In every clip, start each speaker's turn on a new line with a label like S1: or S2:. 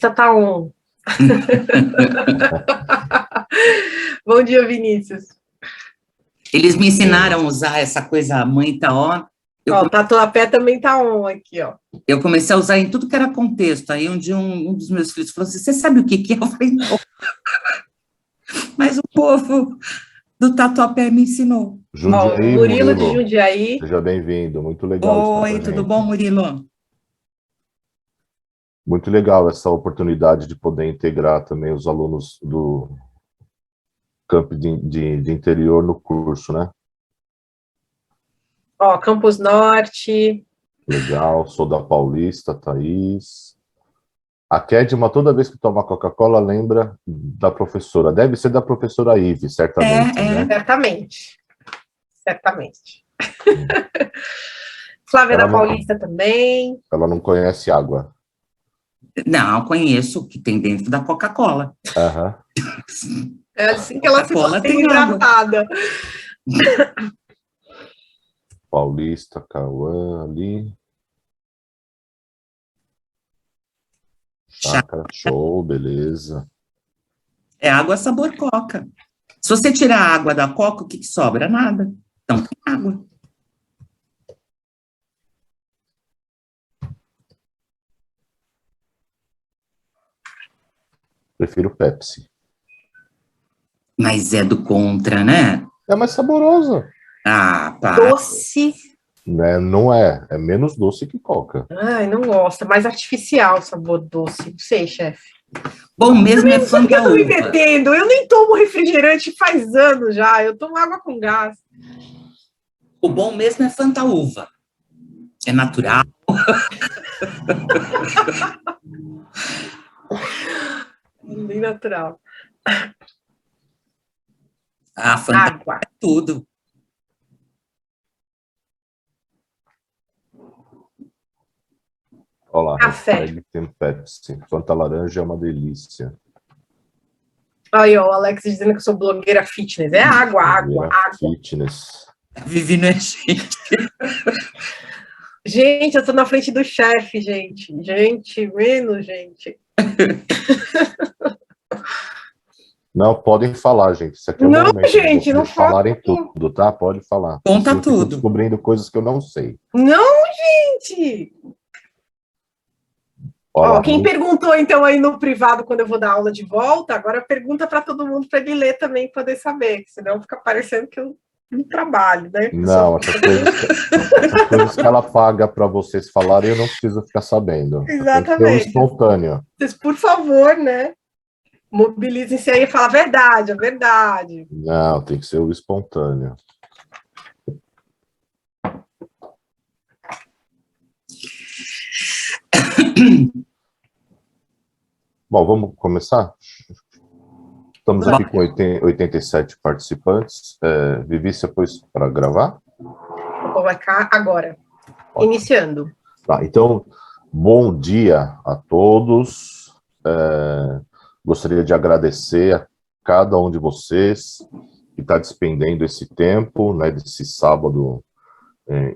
S1: Já tá on. Bom dia, Vinícius.
S2: Eles me ensinaram a usar essa coisa, a mãe tá on.
S1: Ó, o Tatuapé também tá on aqui, ó.
S2: Eu comecei a usar em tudo que era contexto. Aí um dia um dos meus filhos falou assim, você sabe o que é? Eu falei, não. Mas o povo do Tatuapé me ensinou.
S3: Jundiaí,
S1: Murilo de Jundiaí.
S3: Seja bem-vindo, muito legal estar com a
S2: Oi,
S3: gente.
S2: tudo bom, Murilo?
S3: Muito legal essa oportunidade de poder integrar também os alunos do campo de interior no curso, né?
S1: Ó, Campos Norte.
S3: Legal, sou da Paulista, Thaís. A Kedma, toda vez que toma Coca-Cola, lembra da professora. Deve ser da professora Ive, certamente, né?
S1: Certamente. Certamente. Flávia da Paulista também.
S3: Ela não conhece água.
S2: Não, conheço o que tem dentro da Coca-Cola.
S1: É assim que ela se mantém hidratada.
S3: Paulista, Cauã, ali. Chácara, show, beleza.
S2: É água sabor Coca. Se você tirar a água da Coca, o que sobra? Nada. Então tem água.
S3: Prefiro Pepsi.
S2: Mas é do contra, né?
S3: É mais saborosa.
S2: Ah, pá.
S1: Doce.
S3: Não é. É menos doce que Coca.
S1: Ai, não gosto. É mais artificial o sabor doce. Não sei, chefe.
S2: Bom mesmo é Fanta
S1: Eu tô me metendo. Eu nem tomo refrigerante faz anos já. Eu tomo água com gás.
S2: O bom mesmo é Fanta Uva. É natural.
S1: Bem natural.
S2: A Fanta
S1: água.
S2: É tudo.
S3: Olha lá,
S1: café.
S3: Tem Pepsi. Fanta laranja é uma delícia.
S1: Aí, ó, o Alex dizendo que eu sou blogueira fitness. É água.
S3: Fitness.
S2: Vivi não é gente.
S1: Gente, eu tô na frente do chefe, gente. Gente, menos, gente.
S3: Não, podem falar, gente. Isso aqui é
S1: não,
S3: momento
S1: gente, não
S3: falarem tudo, tá? Pode falar.
S2: Conta
S3: eu
S2: tudo.
S3: Descobrindo coisas que eu não sei.
S1: Não, gente!
S3: Olha lá,
S1: quem perguntou, então, aí no privado, quando eu vou dar aula de volta, agora pergunta para todo mundo, para ele ler também, poder saber, que senão fica parecendo que eu não trabalho, né?
S3: Não, essas coisas que ela paga para vocês falarem, eu não preciso ficar sabendo.
S1: Exatamente.
S3: Tem que ser espontâneo.
S1: Vocês, por favor, né? Mobilizem-se aí e falem a verdade, a verdade.
S3: Não, tem que ser o espontâneo. Bom, vamos começar? Estamos aqui com 87 participantes. Vivi, você pôs para gravar?
S1: Vou colocar agora. Ótimo. Iniciando.
S3: Tá, então, bom dia a todos. Gostaria de agradecer a cada um de vocês que está despendendo esse tempo, né, desse sábado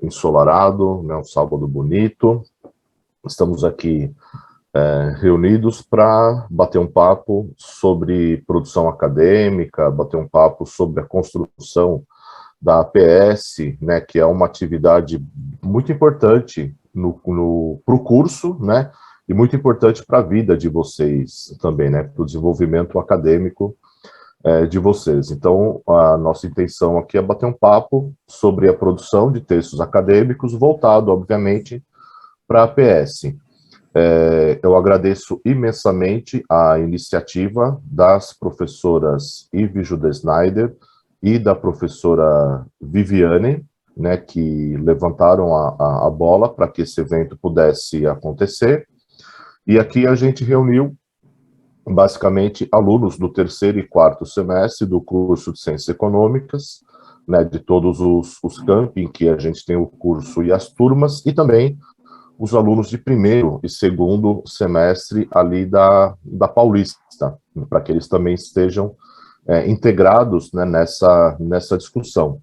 S3: ensolarado, né, um sábado bonito. Estamos aqui reunidos para bater um papo sobre produção acadêmica, bater um papo sobre a construção da APS, né, que é uma atividade muito importante para o curso, né, e muito importante para a vida de vocês também, né, para o desenvolvimento acadêmico de vocês. Então, a nossa intenção aqui é bater um papo sobre a produção de textos acadêmicos, voltado, obviamente, para a APS. Eu agradeço imensamente a iniciativa das professoras Ive Judesnyder e da professora Viviane, né, que levantaram a bola para que esse evento pudesse acontecer. E aqui a gente reuniu, basicamente, alunos do terceiro e quarto semestre do curso de Ciências Econômicas, né, de todos os campi em que a gente tem o curso e as turmas, e também os alunos de primeiro e segundo semestre ali da Paulista, para que eles também estejam integrados, né, nessa discussão.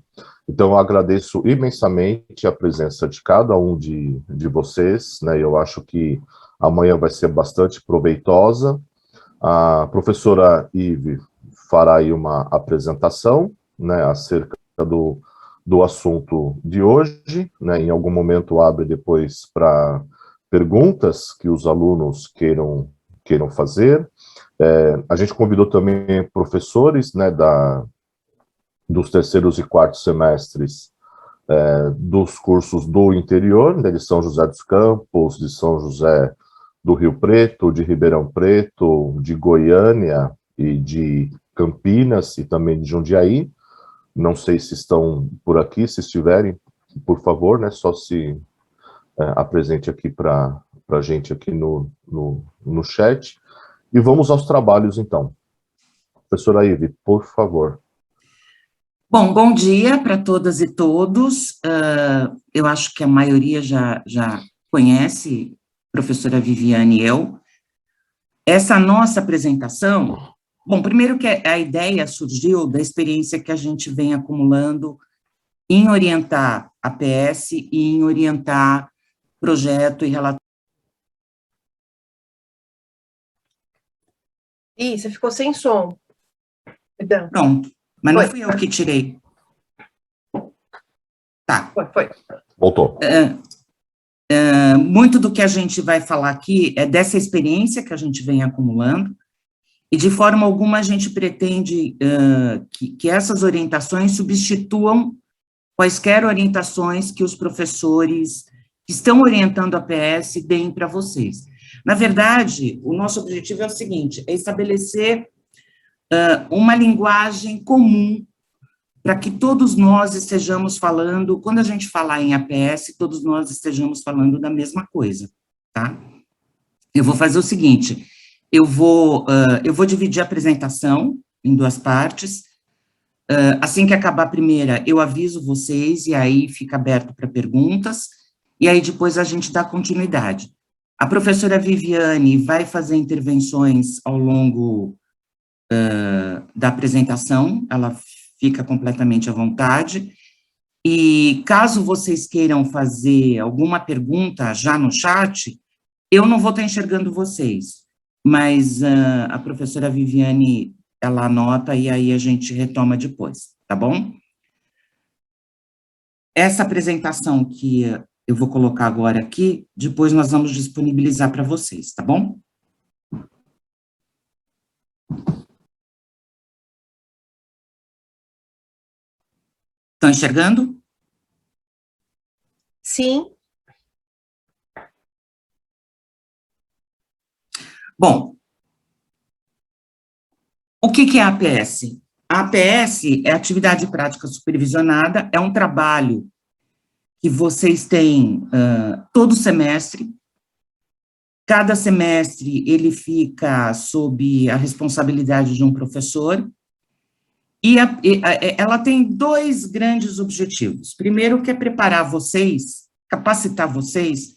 S3: Então, eu agradeço imensamente a presença de cada um de vocês, né, eu acho que amanhã vai ser bastante proveitosa. A professora Ive fará aí uma apresentação, né, acerca do assunto de hoje, né, em algum momento abre depois para perguntas que os alunos queiram fazer. A gente convidou também professores, né, dos terceiros e quartos semestres dos cursos do interior, né, de São José dos Campos, de São José do Rio Preto, de Ribeirão Preto, de Goiânia e de Campinas e também de Jundiaí. Não sei se estão por aqui, se estiverem, por favor, né, só se apresente aqui para a gente aqui no chat. E vamos aos trabalhos, então. Professora Ive, por favor.
S2: Bom dia para todas e todos. Eu acho que a maioria já conhece a professora Viviane e eu. Essa nossa apresentação, bom, primeiro que a ideia surgiu da experiência que a gente vem acumulando em orientar a PS e em orientar projeto e relatório.
S1: Ih, você ficou sem som. Perdão.
S2: Pronto, mas não fui eu que tirei. Tá.
S1: Foi.
S3: Voltou.
S2: Muito do que a gente vai falar aqui é dessa experiência que a gente vem acumulando, e de forma alguma a gente pretende que essas orientações substituam quaisquer orientações que os professores que estão orientando a PS deem para vocês. Na verdade, o nosso objetivo é o seguinte, é estabelecer uma linguagem comum para que todos nós estejamos falando, quando a gente falar em APS, todos nós estejamos falando da mesma coisa, tá? Eu vou fazer o seguinte, eu vou dividir a apresentação em duas partes. Assim que acabar a primeira, eu aviso vocês, e aí fica aberto para perguntas, e aí depois a gente dá continuidade. A professora Viviane vai fazer intervenções ao longo da apresentação, ela fica completamente à vontade, e caso vocês queiram fazer alguma pergunta já no chat, eu não vou estar enxergando vocês, mas a professora Viviane, ela anota e aí a gente retoma depois, tá bom? Essa apresentação que eu vou colocar agora aqui, depois nós vamos disponibilizar para vocês, tá bom? Estão enxergando?
S1: Sim.
S2: Bom, o que é a APS? A APS é Atividade Prática Supervisionada, é um trabalho que vocês têm todo semestre. Cada semestre ele fica sob a responsabilidade de um professor, e ela tem dois grandes objetivos. Primeiro, que é preparar vocês, capacitar vocês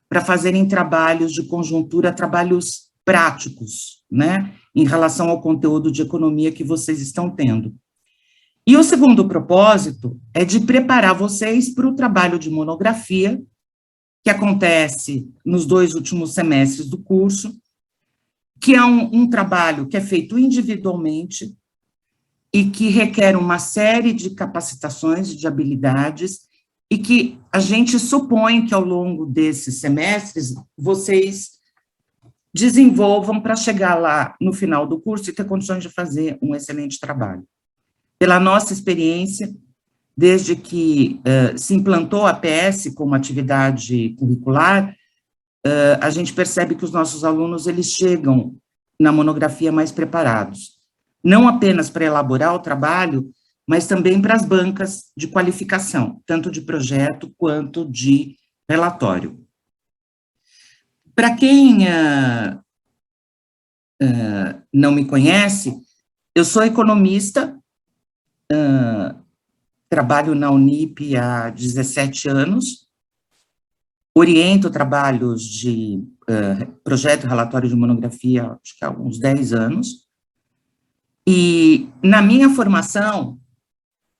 S2: para fazerem trabalhos de conjuntura, trabalhos práticos, né, em relação ao conteúdo de economia que vocês estão tendo. E o segundo propósito é de preparar vocês para o trabalho de monografia, que acontece nos 2 últimos semestres do curso, que é um trabalho que é feito individualmente e que requer uma série de capacitações, de habilidades, e que a gente supõe que ao longo desses semestres vocês desenvolvam para chegar lá no final do curso e ter condições de fazer um excelente trabalho. Pela nossa experiência, desde que se implantou a PS como atividade curricular, a gente percebe que os nossos alunos, eles chegam na monografia mais preparados, não apenas para elaborar o trabalho, mas também para as bancas de qualificação, tanto de projeto quanto de relatório. Para quem não me conhece, eu sou economista, trabalho na Unip há 17 anos, oriento trabalhos de projeto, relatório de monografia, acho que há uns 10 anos, e na minha formação,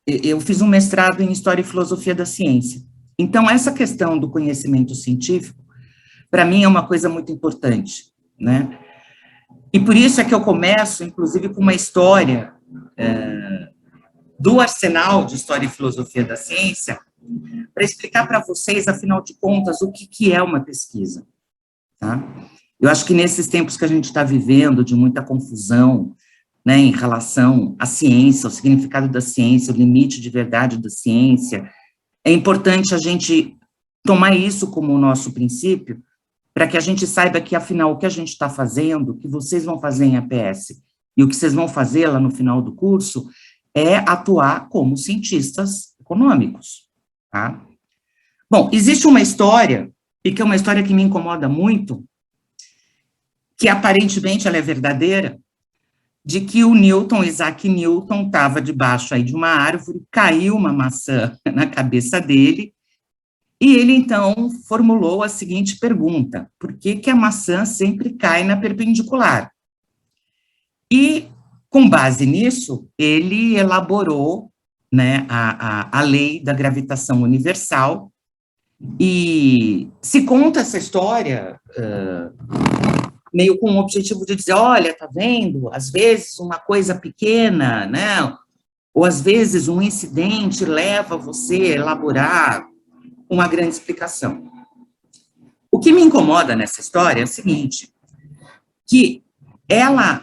S2: eu fiz um mestrado em História e Filosofia da Ciência. Então, essa questão do conhecimento científico para mim, é uma coisa muito importante, né? E por isso é que eu começo, inclusive, com uma história do arsenal de História e Filosofia da Ciência, para explicar para vocês, afinal de contas, o que é uma pesquisa, tá? Eu acho que nesses tempos que a gente está vivendo, de muita confusão, né, em relação à ciência, ao significado da ciência, o limite de verdade da ciência, é importante a gente tomar isso como o nosso princípio, para que a gente saiba que, afinal, o que a gente está fazendo, o que vocês vão fazer em APS, e o que vocês vão fazer lá no final do curso, é atuar como cientistas econômicos, tá? Bom, existe uma história, e que é uma história que me incomoda muito, que aparentemente ela é verdadeira, de que o Newton, Isaac Newton, estava debaixo aí de uma árvore, caiu uma maçã na cabeça dele, e ele, então, formulou a seguinte pergunta: por que que a maçã sempre cai na perpendicular? E, com base nisso, ele elaborou, né, a lei da gravitação universal, e se conta essa história meio com o objetivo de dizer, olha, tá vendo, às vezes uma coisa pequena, né, ou às vezes um incidente leva você a elaborar uma grande explicação. O que me incomoda nessa história é o seguinte, que ela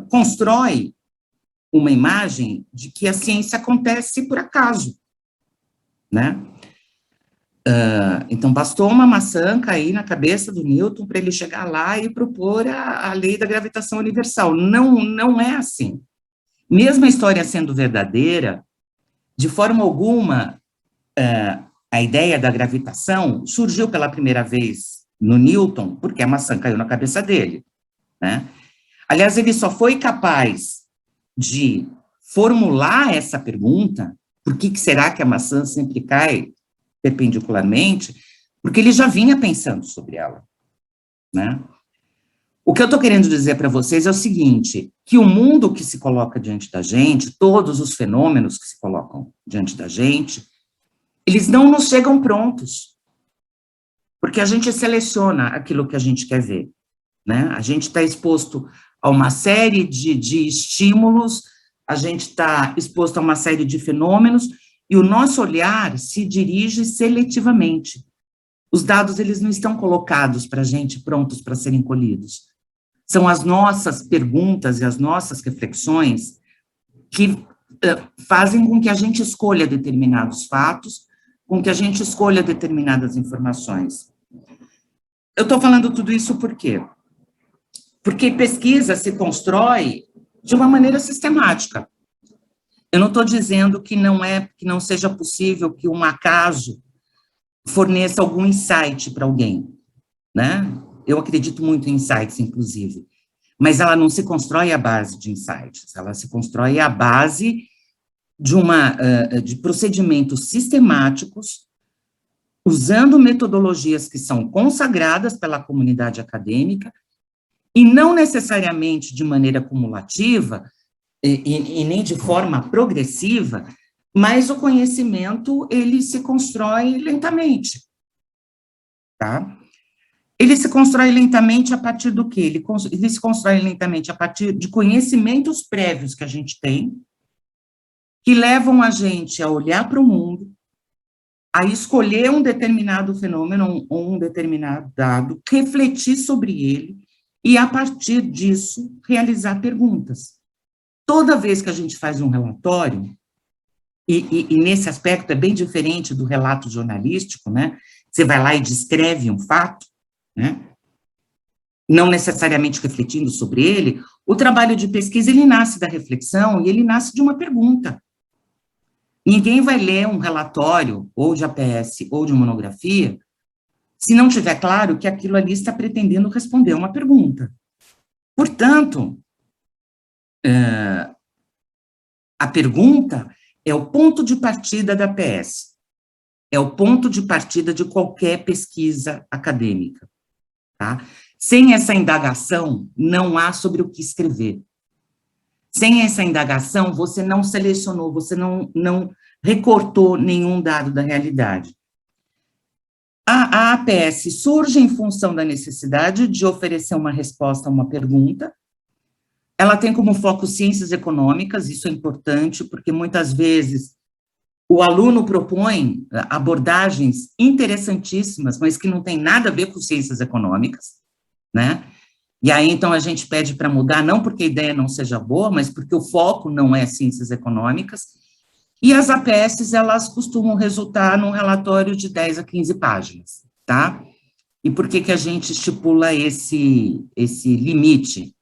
S2: constrói uma imagem de que a ciência acontece por acaso, né? Então, bastou uma maçã cair na cabeça do Newton para ele chegar lá e propor a lei da gravitação universal. Não é assim. Mesmo a história sendo verdadeira, de forma alguma, a ideia da gravitação surgiu pela primeira vez no Newton, porque a maçã caiu na cabeça dele, né? Aliás, ele só foi capaz de formular essa pergunta, por que será que a maçã sempre cai perpendicularmente, porque ele já vinha pensando sobre ela, né? O que eu estou querendo dizer para vocês é o seguinte, que o mundo que se coloca diante da gente, todos os fenômenos que se colocam diante da gente, eles não nos chegam prontos, porque a gente seleciona aquilo que a gente quer ver, né? A gente está exposto a uma série de estímulos, a gente está exposto a uma série de fenômenos, e o nosso olhar se dirige seletivamente. Os dados, eles não estão colocados para a gente, prontos para serem colhidos. São as nossas perguntas e as nossas reflexões que fazem com que a gente escolha determinados fatos, com que a gente escolha determinadas informações. Eu estou falando tudo isso por quê? Porque pesquisa se constrói de uma maneira sistemática. Eu não estou dizendo que não seja possível que um acaso forneça algum insight para alguém, né? Eu acredito muito em insights, inclusive, mas ela não se constrói à base de insights, ela se constrói à base de procedimentos sistemáticos, usando metodologias que são consagradas pela comunidade acadêmica, e não necessariamente de maneira cumulativa, e nem de forma progressiva, mas o conhecimento, ele se constrói lentamente, tá? Ele se constrói lentamente a partir do quê? Ele se constrói lentamente a partir de conhecimentos prévios que a gente tem, que levam a gente a olhar para o mundo, a escolher um determinado fenômeno, ou um determinado dado, refletir sobre ele, e, a partir disso, realizar perguntas. Toda vez que a gente faz um relatório, e nesse aspecto é bem diferente do relato jornalístico, né? Você vai lá e descreve um fato, né? Não necessariamente refletindo sobre ele, o trabalho de pesquisa, ele nasce da reflexão e ele nasce de uma pergunta. Ninguém vai ler um relatório, ou de APS, ou de monografia, se não tiver claro que aquilo ali está pretendendo responder uma pergunta. Portanto, a pergunta é o ponto de partida da APS, é o ponto de partida de qualquer pesquisa acadêmica, tá? Sem essa indagação, não há sobre o que escrever. Sem essa indagação, você não selecionou, você não recortou nenhum dado da realidade. A APS surge em função da necessidade de oferecer uma resposta a uma pergunta. Ela tem como foco ciências econômicas, isso é importante, porque muitas vezes o aluno propõe abordagens interessantíssimas, mas que não tem nada a ver com ciências econômicas, né? E aí, então, a gente pede para mudar, não porque a ideia não seja boa, mas porque o foco não é ciências econômicas. E as APS, elas costumam resultar num relatório de 10 a 15 páginas, tá? E por que que a gente estipula esse limite?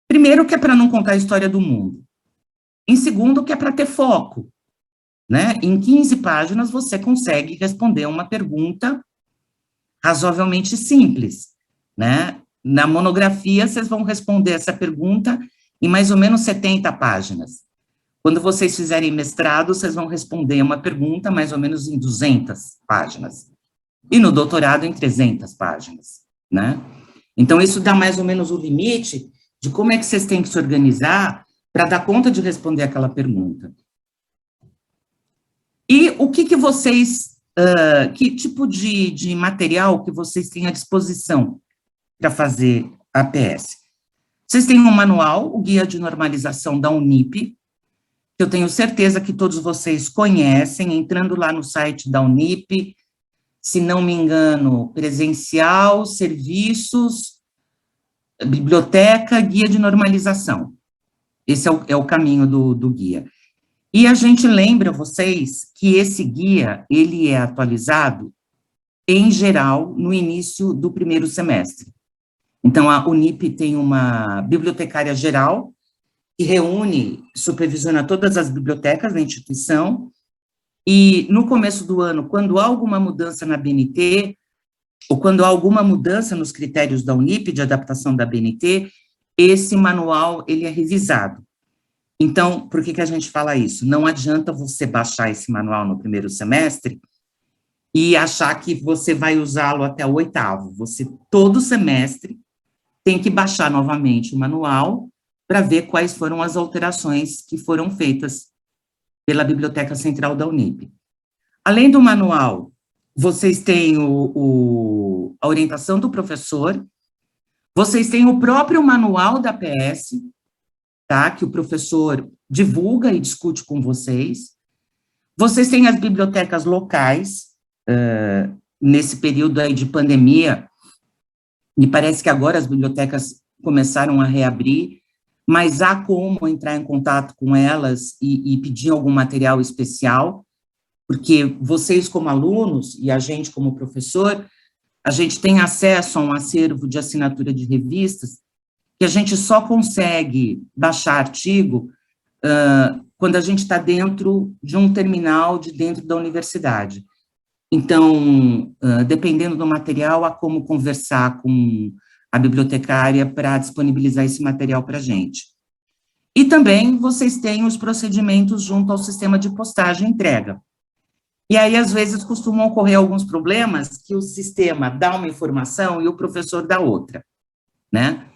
S2: Primeiro, que é para não contar a história do mundo. Em segundo, que é para ter foco, né? Em 15 páginas, você consegue responder uma pergunta razoavelmente simples, né? Na monografia, vocês vão responder essa pergunta em mais ou menos 70 páginas. Quando vocês fizerem mestrado, vocês vão responder uma pergunta mais ou menos em 200 páginas. E no doutorado, em 300 páginas, né? Então, isso dá mais ou menos o limite de como é que vocês têm que se organizar para dar conta de responder aquela pergunta. E o que vocês, que tipo de material que vocês têm à disposição para fazer APS? Vocês têm um manual, o Guia de Normalização da Unip, que eu tenho certeza que todos vocês conhecem, entrando lá no site da Unip, se não me engano, presencial, serviços, biblioteca, guia de normalização. Esse é o caminho do guia. E a gente lembra vocês que esse guia, ele é atualizado, em geral, no início do primeiro semestre. Então, a Unip tem uma bibliotecária geral, que reúne, supervisiona todas as bibliotecas da instituição, e no começo do ano, quando há alguma mudança na BNT, ou quando há alguma mudança nos critérios da Unip de adaptação da BNT, esse manual, ele é revisado. Então, por que a gente fala isso? Não adianta você baixar esse manual no primeiro semestre e achar que você vai usá-lo até o 8º. Você, todo semestre, tem que baixar novamente o manual para ver quais foram as alterações que foram feitas pela Biblioteca Central da Unip. Além do manual, vocês têm a orientação do professor, vocês têm o próprio manual da APS, tá, que o professor divulga e discute com vocês. Vocês têm as bibliotecas locais, nesse período aí de pandemia, me parece que agora as bibliotecas começaram a reabrir, mas há como entrar em contato com elas e pedir algum material especial, porque vocês como alunos e a gente como professor, a gente tem acesso a um acervo de assinatura de revistas que a gente só consegue baixar artigo quando a gente está dentro de um terminal de dentro da universidade. Então, dependendo do material, há como conversar com a bibliotecária para disponibilizar esse material para a gente. E também vocês têm os procedimentos junto ao sistema de postagem e entrega. E aí, às vezes, costumam ocorrer alguns problemas que o sistema dá uma informação e o professor dá outra, né?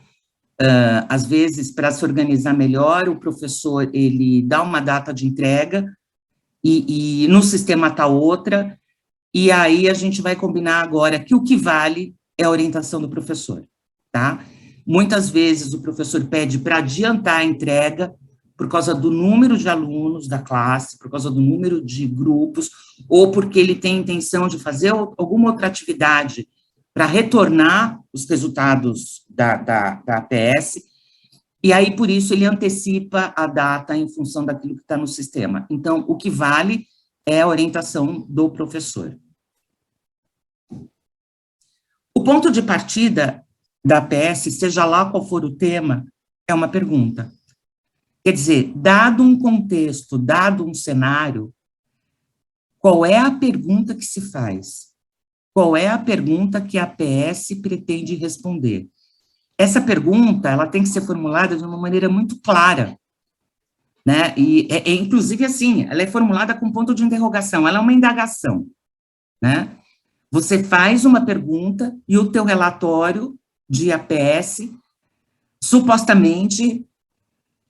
S2: Às vezes, para se organizar melhor, o professor, ele dá uma data de entrega e no sistema está outra, e aí a gente vai combinar agora que o que vale é a orientação do professor, tá? Muitas vezes o professor pede para adiantar a entrega por causa do número de alunos da classe, por causa do número de grupos, ou porque ele tem intenção de fazer alguma outra atividade para retornar os resultados da APS, e aí, por isso, ele antecipa a data em função daquilo que está no sistema. Então, o que vale é a orientação do professor. O ponto de partida da APS, seja lá qual for o tema, é uma pergunta. Quer dizer, dado um contexto, dado um cenário, qual é a pergunta que se faz? Qual é a pergunta que a APS pretende responder? Essa pergunta, ela tem que ser formulada de uma maneira muito clara, né? E, inclusive, assim, ela é formulada com ponto de interrogação, ela é uma indagação, né? Você faz uma pergunta e o teu relatório de APS, supostamente,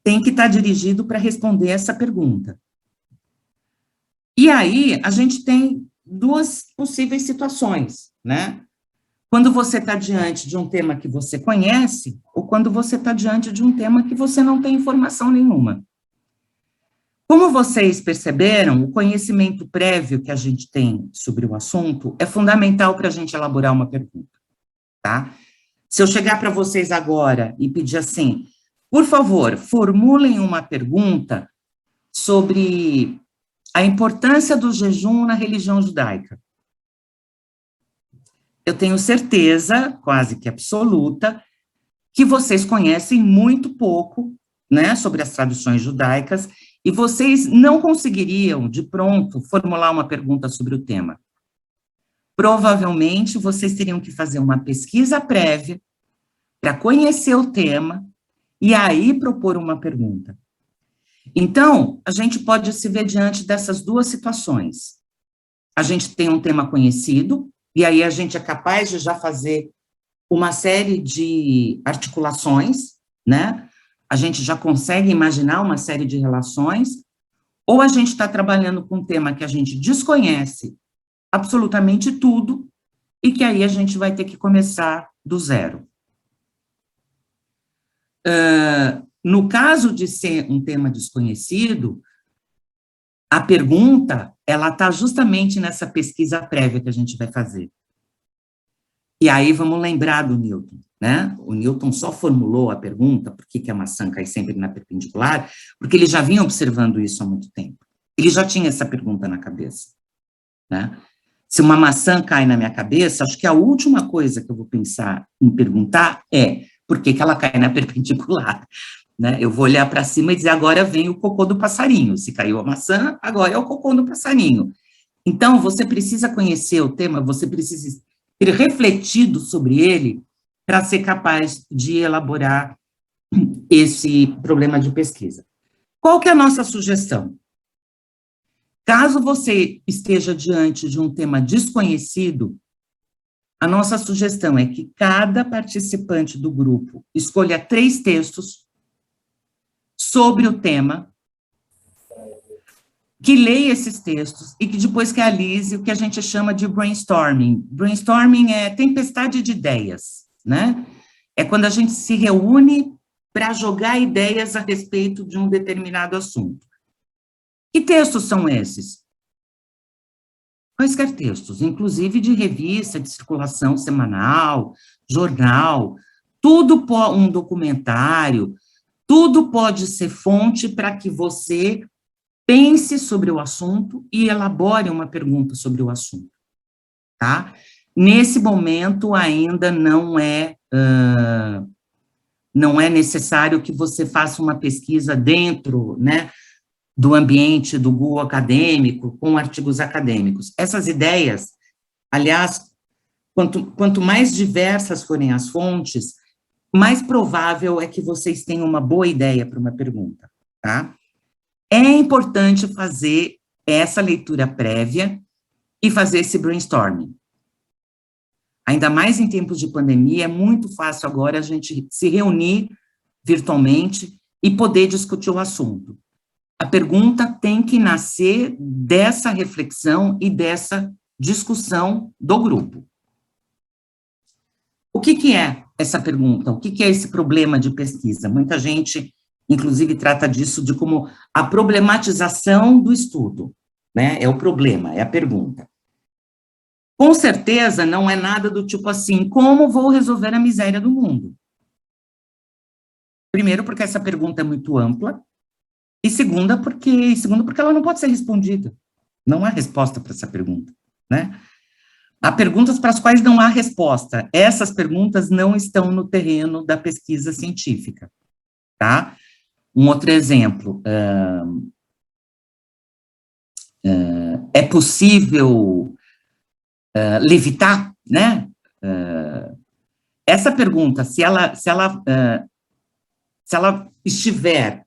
S2: tem que estar dirigido para responder essa pergunta. E aí, a gente tem duas possíveis situações, né? Quando você está diante de um tema que você conhece, ou quando você está diante de um tema que você não tem informação nenhuma. Como vocês perceberam, o conhecimento prévio que a gente tem sobre o assunto é fundamental para a gente elaborar uma pergunta, tá? Se eu chegar para vocês agora e pedir assim, por favor, formulem uma pergunta sobre a importância do jejum na religião judaica. Eu tenho certeza, quase que absoluta, que vocês conhecem muito pouco, né, sobre as tradições judaicas, e vocês não conseguiriam, de pronto, formular uma pergunta sobre o tema. Provavelmente, vocês teriam que fazer uma pesquisa prévia para conhecer o tema e aí propor uma pergunta. Então, a gente pode se ver diante dessas duas situações. A gente tem um tema conhecido, e aí a gente é capaz de já fazer uma série de articulações, né? A gente já consegue imaginar uma série de relações, ou a gente está trabalhando com um tema que a gente desconhece absolutamente tudo, e que aí a gente vai ter que começar do zero. No caso de ser um tema desconhecido, a pergunta, ela está justamente nessa pesquisa prévia que a gente vai fazer. E aí vamos lembrar do Newton, né? O Newton só formulou a pergunta, por que a maçã cai sempre na perpendicular, porque ele já vinha observando isso há muito tempo. Ele já tinha essa pergunta na cabeça, né? Se uma maçã cai na minha cabeça, acho que a última coisa que eu vou pensar em perguntar é por que ela cai na perpendicular, né? Eu vou olhar para cima e dizer, agora vem o cocô do passarinho. Se caiu a maçã, agora é o cocô do passarinho. Então, você precisa conhecer o tema, você precisa ter refletido sobre ele para ser capaz de elaborar esse problema de pesquisa. Qual que é a nossa sugestão? Caso você esteja diante de um tema desconhecido, a nossa sugestão é que cada participante do grupo escolha 3 textos sobre o tema, que leia esses textos e que depois realize o que a gente chama de brainstorming. Brainstorming é tempestade de ideias, né? É quando a gente se reúne para jogar ideias a respeito de um determinado assunto. Que textos são esses? Quaisquer textos, inclusive de revista, de circulação semanal, jornal, tudo um documentário, tudo pode ser fonte para que você pense sobre o assunto e elabore uma pergunta sobre o assunto, tá? Nesse momento, ainda não é necessário que você faça uma pesquisa dentro, né, do ambiente do Google acadêmico, com artigos acadêmicos. Essas ideias, aliás, quanto mais diversas forem as fontes, mais provável é que vocês tenham uma boa ideia para uma pergunta, tá? É importante fazer essa leitura prévia e fazer esse brainstorming. Ainda mais em tempos de pandemia, é muito fácil agora a gente se reunir virtualmente e poder discutir o assunto. A pergunta tem que nascer dessa reflexão e dessa discussão do grupo. O que é essa pergunta? O que é esse problema de pesquisa? Muita gente, inclusive, trata disso de como a problematização do estudo, né? É o problema, é a pergunta. Com certeza, não é nada do tipo assim, como vou resolver a miséria do mundo? Primeiro, porque essa pergunta é muito ampla, e segundo, porque ela não pode ser respondida. Não há resposta para essa pergunta, né? Há perguntas para as quais não há resposta. Essas perguntas não estão no terreno da pesquisa científica, tá? Um outro exemplo, é possível levitar, né? Essa pergunta, se ela estiver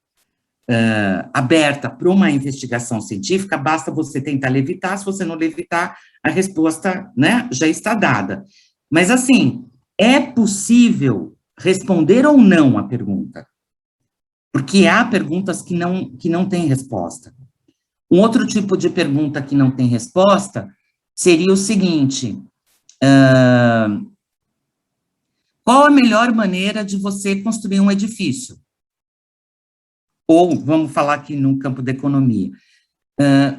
S2: aberta para uma investigação científica, basta você tentar levitar, se você não levitar, a resposta, né, já está dada. Mas, assim, é possível responder ou não a pergunta? Porque há perguntas que não têm resposta. Um outro tipo de pergunta que não tem resposta seria o seguinte, qual a melhor maneira de você construir um edifício? Ou, vamos falar aqui no campo da economia,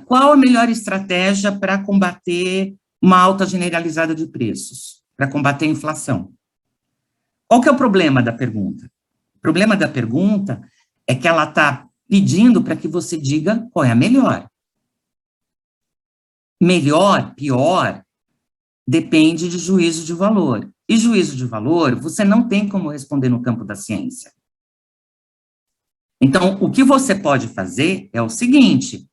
S2: qual a melhor estratégia para combater uma alta generalizada de preços, para combater a inflação? Qual que é o problema da pergunta? O problema da pergunta é que ela está pedindo para que você diga qual é a melhor. Melhor, pior, depende de juízo de valor. E juízo de valor, você não tem como responder no campo da ciência. Então, o que você pode fazer é o seguinte,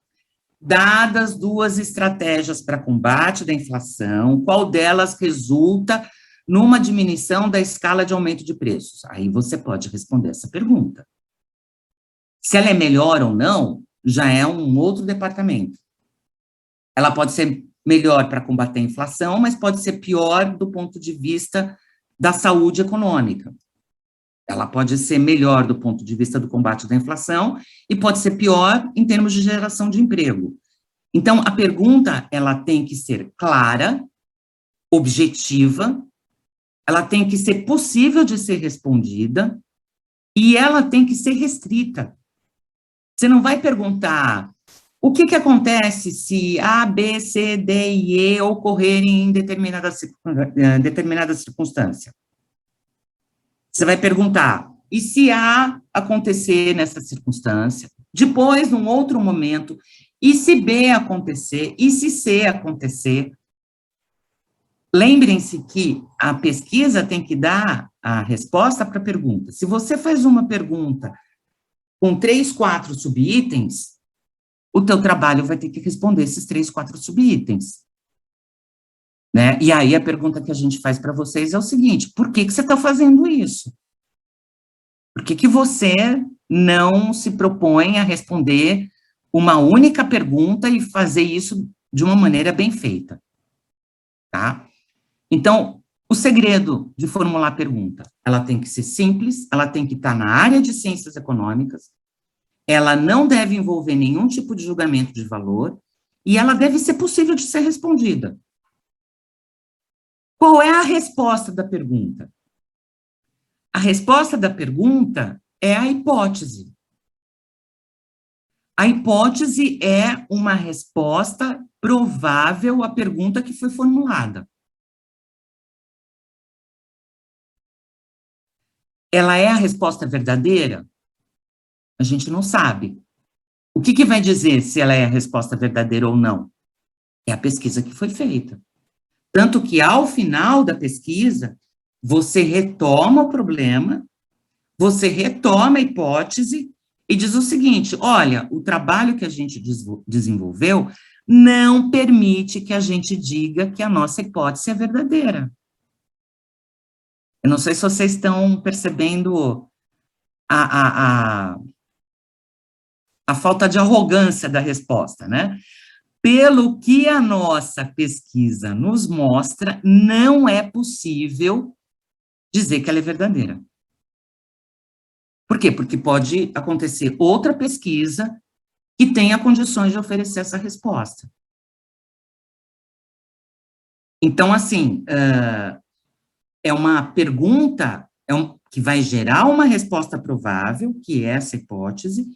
S2: dadas duas estratégias para combate da inflação, qual delas resulta numa diminuição da escala de aumento de preços? Aí você pode responder essa pergunta. Se ela é melhor ou não, já é um outro departamento. Ela pode ser melhor para combater a inflação, mas pode ser pior do ponto de vista da saúde econômica. Ela pode ser melhor do ponto de vista do combate da inflação e pode ser pior em termos de geração de emprego. Então, a pergunta, ela tem que ser clara, objetiva, ela tem que ser possível de ser respondida e ela tem que ser restrita. Você não vai perguntar o que acontece se A, B, C, D e E ocorrerem em determinada circunstância. Você vai perguntar, e se A acontecer nessa circunstância? Depois, num outro momento, e se B acontecer? E se C acontecer? Lembrem-se que a pesquisa tem que dar a resposta para a pergunta. Se você faz uma pergunta com 3, 4 subitens, o teu trabalho vai ter que responder esses 3, 4 subitens. Né? E aí a pergunta que a gente faz para vocês é o seguinte, por que você está fazendo isso? Por que você não se propõe a responder uma única pergunta e fazer isso de uma maneira bem feita? Tá? Então, o segredo de formular a pergunta, ela tem que ser simples, ela tem que estar na área de ciências econômicas, ela não deve envolver nenhum tipo de julgamento de valor, e ela deve ser possível de ser respondida. Qual é a resposta da pergunta? A resposta da pergunta é a hipótese. A hipótese é uma resposta provável à pergunta que foi formulada. Ela é a resposta verdadeira? A gente não sabe. O que vai dizer se ela é a resposta verdadeira ou não? É a pesquisa que foi feita. Tanto que, ao final da pesquisa, você retoma o problema, você retoma a hipótese e diz o seguinte, olha, o trabalho que a gente desenvolveu não permite que a gente diga que a nossa hipótese é verdadeira. Eu não sei se vocês estão percebendo a falta de arrogância da resposta, né? Pelo que a nossa pesquisa nos mostra, não é possível dizer que ela é verdadeira. Por quê? Porque pode acontecer outra pesquisa que tenha condições de oferecer essa resposta. Então, assim, é uma pergunta que vai gerar uma resposta provável, que é essa hipótese,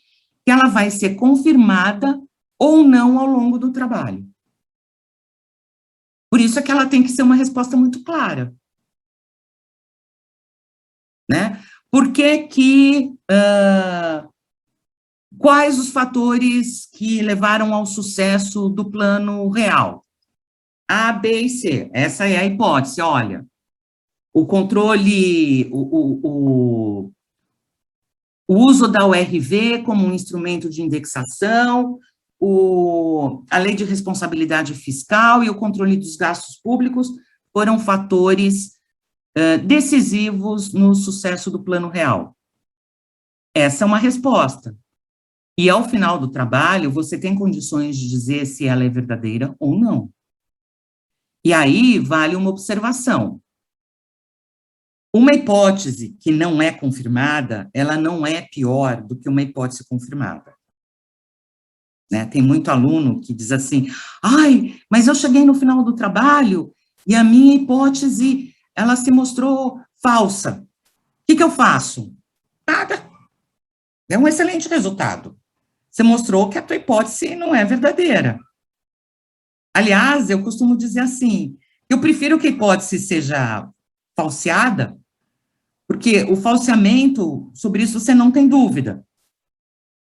S2: que ela vai ser confirmada ou não ao longo do trabalho. Por isso é que ela tem que ser uma resposta muito clara. Né? Por que quais os fatores que levaram ao sucesso do plano real? A, B e C. Essa é a hipótese, olha. O controle, o uso da URV como um instrumento de indexação, a lei de responsabilidade fiscal e o controle dos gastos públicos foram fatores decisivos no sucesso do plano real. Essa é uma resposta. E ao final do trabalho, você tem condições de dizer se ela é verdadeira ou não. E aí vale uma observação. Uma hipótese que não é confirmada, ela não é pior do que uma hipótese confirmada. né? Tem muito aluno que diz assim, ai, mas eu cheguei no final do trabalho e a minha hipótese, ela se mostrou falsa. O que eu faço? Nada. É um excelente resultado. Você mostrou que a tua hipótese não é verdadeira. Aliás, eu costumo dizer assim, eu prefiro que a hipótese seja falseada, porque o falseamento, sobre isso você não tem dúvida.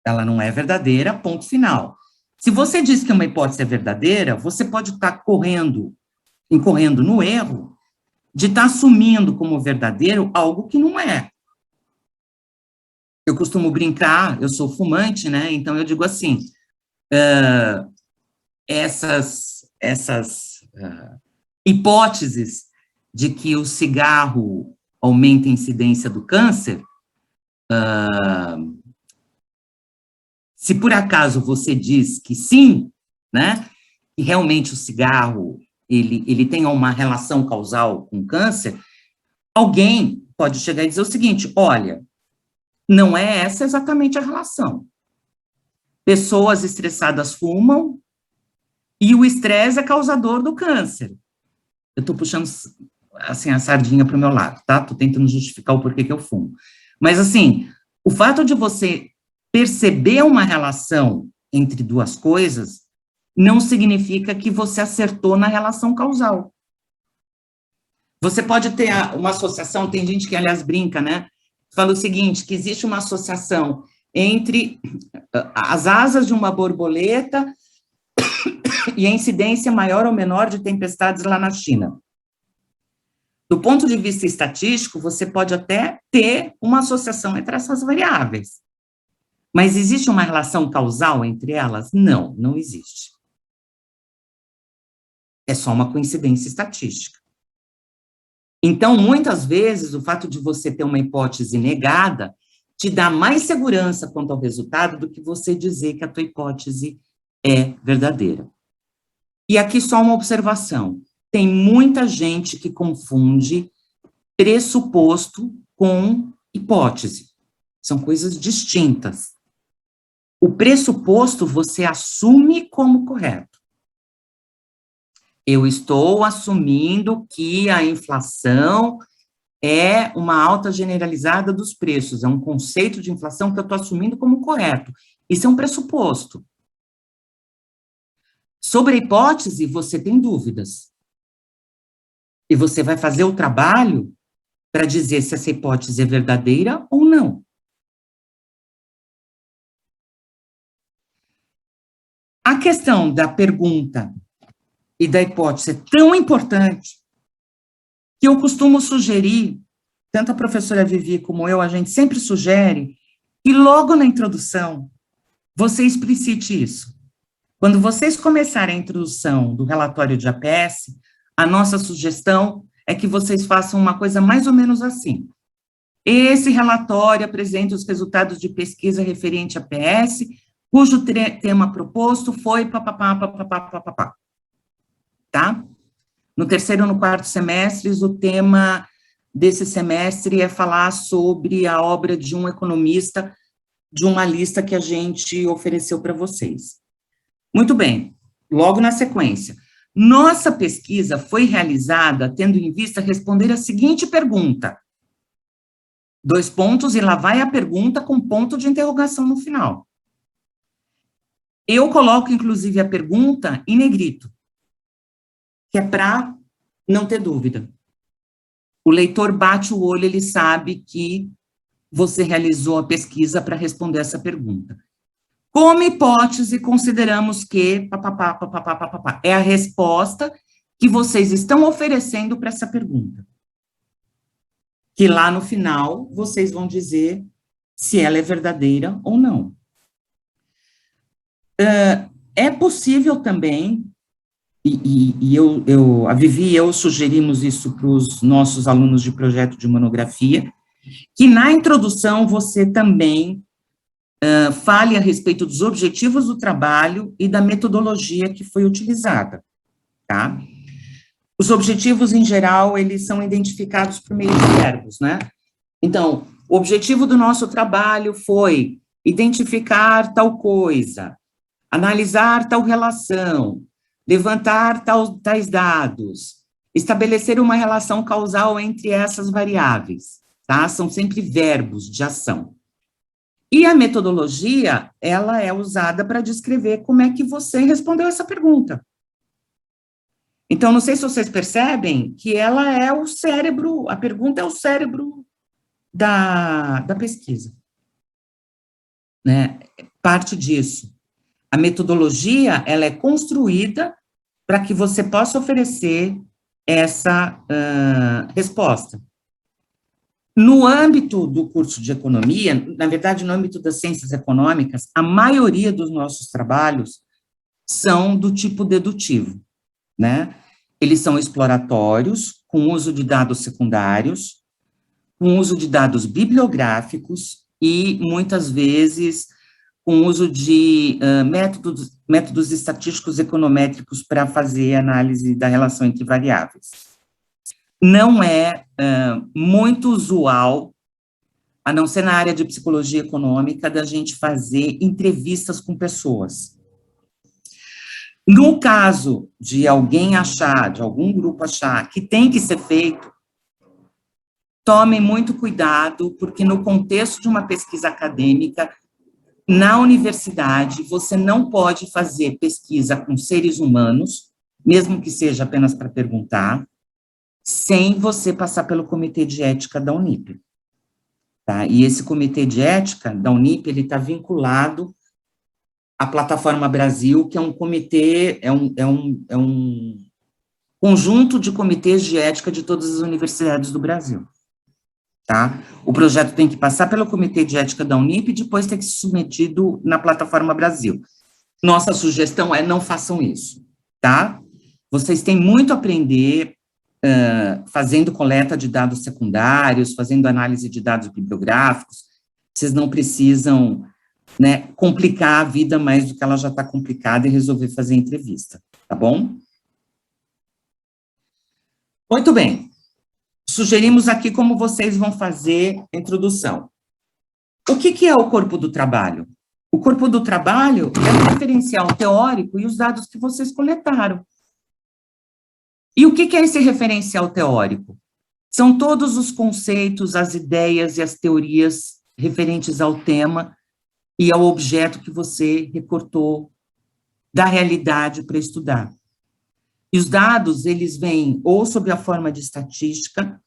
S2: Ela não é verdadeira, ponto final. Se você diz que uma hipótese é verdadeira, você pode estar incorrendo no erro de estar assumindo como verdadeiro algo que não é. Eu costumo brincar, eu sou fumante, né? Então eu digo assim, essas hipóteses de que o cigarro aumenta a incidência do câncer, se por acaso você diz que sim, né, e realmente o cigarro, ele tem uma relação causal com o câncer, alguém pode chegar e dizer o seguinte, olha, não é essa exatamente a relação. Pessoas estressadas fumam e o estresse é causador do câncer. Eu estou puxando, assim, a sardinha para o meu lado, tá? Estou tentando justificar o porquê que eu fumo. Mas, assim, o fato de você perceber uma relação entre duas coisas não significa que você acertou na relação causal. Você pode ter uma associação, tem gente que, aliás, brinca, né? Fala o seguinte, que existe uma associação entre as asas de uma borboleta e a incidência maior ou menor de tempestades lá na China. Do ponto de vista estatístico, você pode até ter uma associação entre essas variáveis. Mas existe uma relação causal entre elas? Não, não existe. É só uma coincidência estatística. Então, muitas vezes, o fato de você ter uma hipótese negada te dá mais segurança quanto ao resultado do que você dizer que a tua hipótese é verdadeira. E aqui só uma observação. Tem muita gente que confunde pressuposto com hipótese. São coisas distintas. O pressuposto você assume como correto. Eu estou assumindo que a inflação é uma alta generalizada dos preços, é um conceito de inflação que eu estou assumindo como correto. Isso é um pressuposto. Sobre a hipótese, você tem dúvidas. E você vai fazer o trabalho para dizer se essa hipótese é verdadeira ou não. A questão da pergunta e da hipótese é tão importante que eu costumo sugerir, tanto a professora Vivi como eu, a gente sempre sugere, que logo na introdução você explicite isso. Quando vocês começarem a introdução do relatório de APS, a nossa sugestão é que vocês façam uma coisa mais ou menos assim. Esse relatório apresenta os resultados de pesquisa referente a APS, cujo tema proposto foi papapá. Tá? No terceiro e no quarto semestres, o tema desse semestre é falar sobre a obra de um economista, de uma lista que a gente ofereceu para vocês. Muito bem, logo na sequência. Nossa pesquisa foi realizada tendo em vista responder a seguinte pergunta. 2 pontos, e lá vai a pergunta com ponto de interrogação no final. Eu coloco, inclusive, a pergunta em negrito, que é para não ter dúvida. O leitor bate o olho, ele sabe que você realizou a pesquisa para responder essa pergunta. Como hipótese, consideramos que... é a resposta que vocês estão oferecendo para essa pergunta. Que lá no final, vocês vão dizer se ela é verdadeira ou não. É possível também... a Vivi e eu sugerimos isso para os nossos alunos de projeto de monografia, que na introdução você também fale a respeito dos objetivos do trabalho e da metodologia que foi utilizada, tá? Os objetivos, em geral, eles são identificados por meio de verbos, né? Então, o objetivo do nosso trabalho foi identificar tal coisa, analisar tal relação, levantar tais dados, estabelecer uma relação causal entre essas variáveis, tá? São sempre verbos de ação. E a metodologia, ela é usada para descrever como é que você respondeu essa pergunta. Então, não sei se vocês percebem que ela é o cérebro, a pergunta é o cérebro da pesquisa, né? Parte disso. A metodologia, ela é construída para que você possa oferecer essa resposta. No âmbito do curso de economia, na verdade, no âmbito das ciências econômicas, a maioria dos nossos trabalhos são do tipo dedutivo, né? Eles são exploratórios, com uso de dados secundários, com uso de dados bibliográficos e, muitas vezes, com uso de métodos estatísticos econométricos para fazer análise da relação entre variáveis. Não é muito usual, a não ser na área de psicologia econômica, da gente fazer entrevistas com pessoas. No caso de alguém achar, de algum grupo achar que tem que ser feito, tomem muito cuidado, porque no contexto de uma pesquisa acadêmica, na universidade, você não pode fazer pesquisa com seres humanos, mesmo que seja apenas para perguntar, sem você passar pelo comitê de ética da Unip. Tá? E esse comitê de ética da Unip, ele está vinculado à Plataforma Brasil, que é um comitê, é um conjunto de comitês de ética de todas as universidades do Brasil. Tá? O projeto tem que passar pelo Comitê de Ética da Unip e depois tem que ser submetido na Plataforma Brasil. Nossa sugestão é não façam isso, tá? Vocês têm muito a aprender fazendo coleta de dados secundários, fazendo análise de dados bibliográficos. Vocês não precisam, né, complicar a vida mais do que ela já está complicada e resolver fazer entrevista, tá bom? Muito bem. Sugerimos aqui como vocês vão fazer a introdução. O que é o corpo do trabalho? O corpo do trabalho é o referencial teórico e os dados que vocês coletaram. E o que é esse referencial teórico? São todos os conceitos, as ideias e as teorias referentes ao tema e ao objeto que você recortou da realidade para estudar. E os dados, eles vêm ou sob a forma de estatística,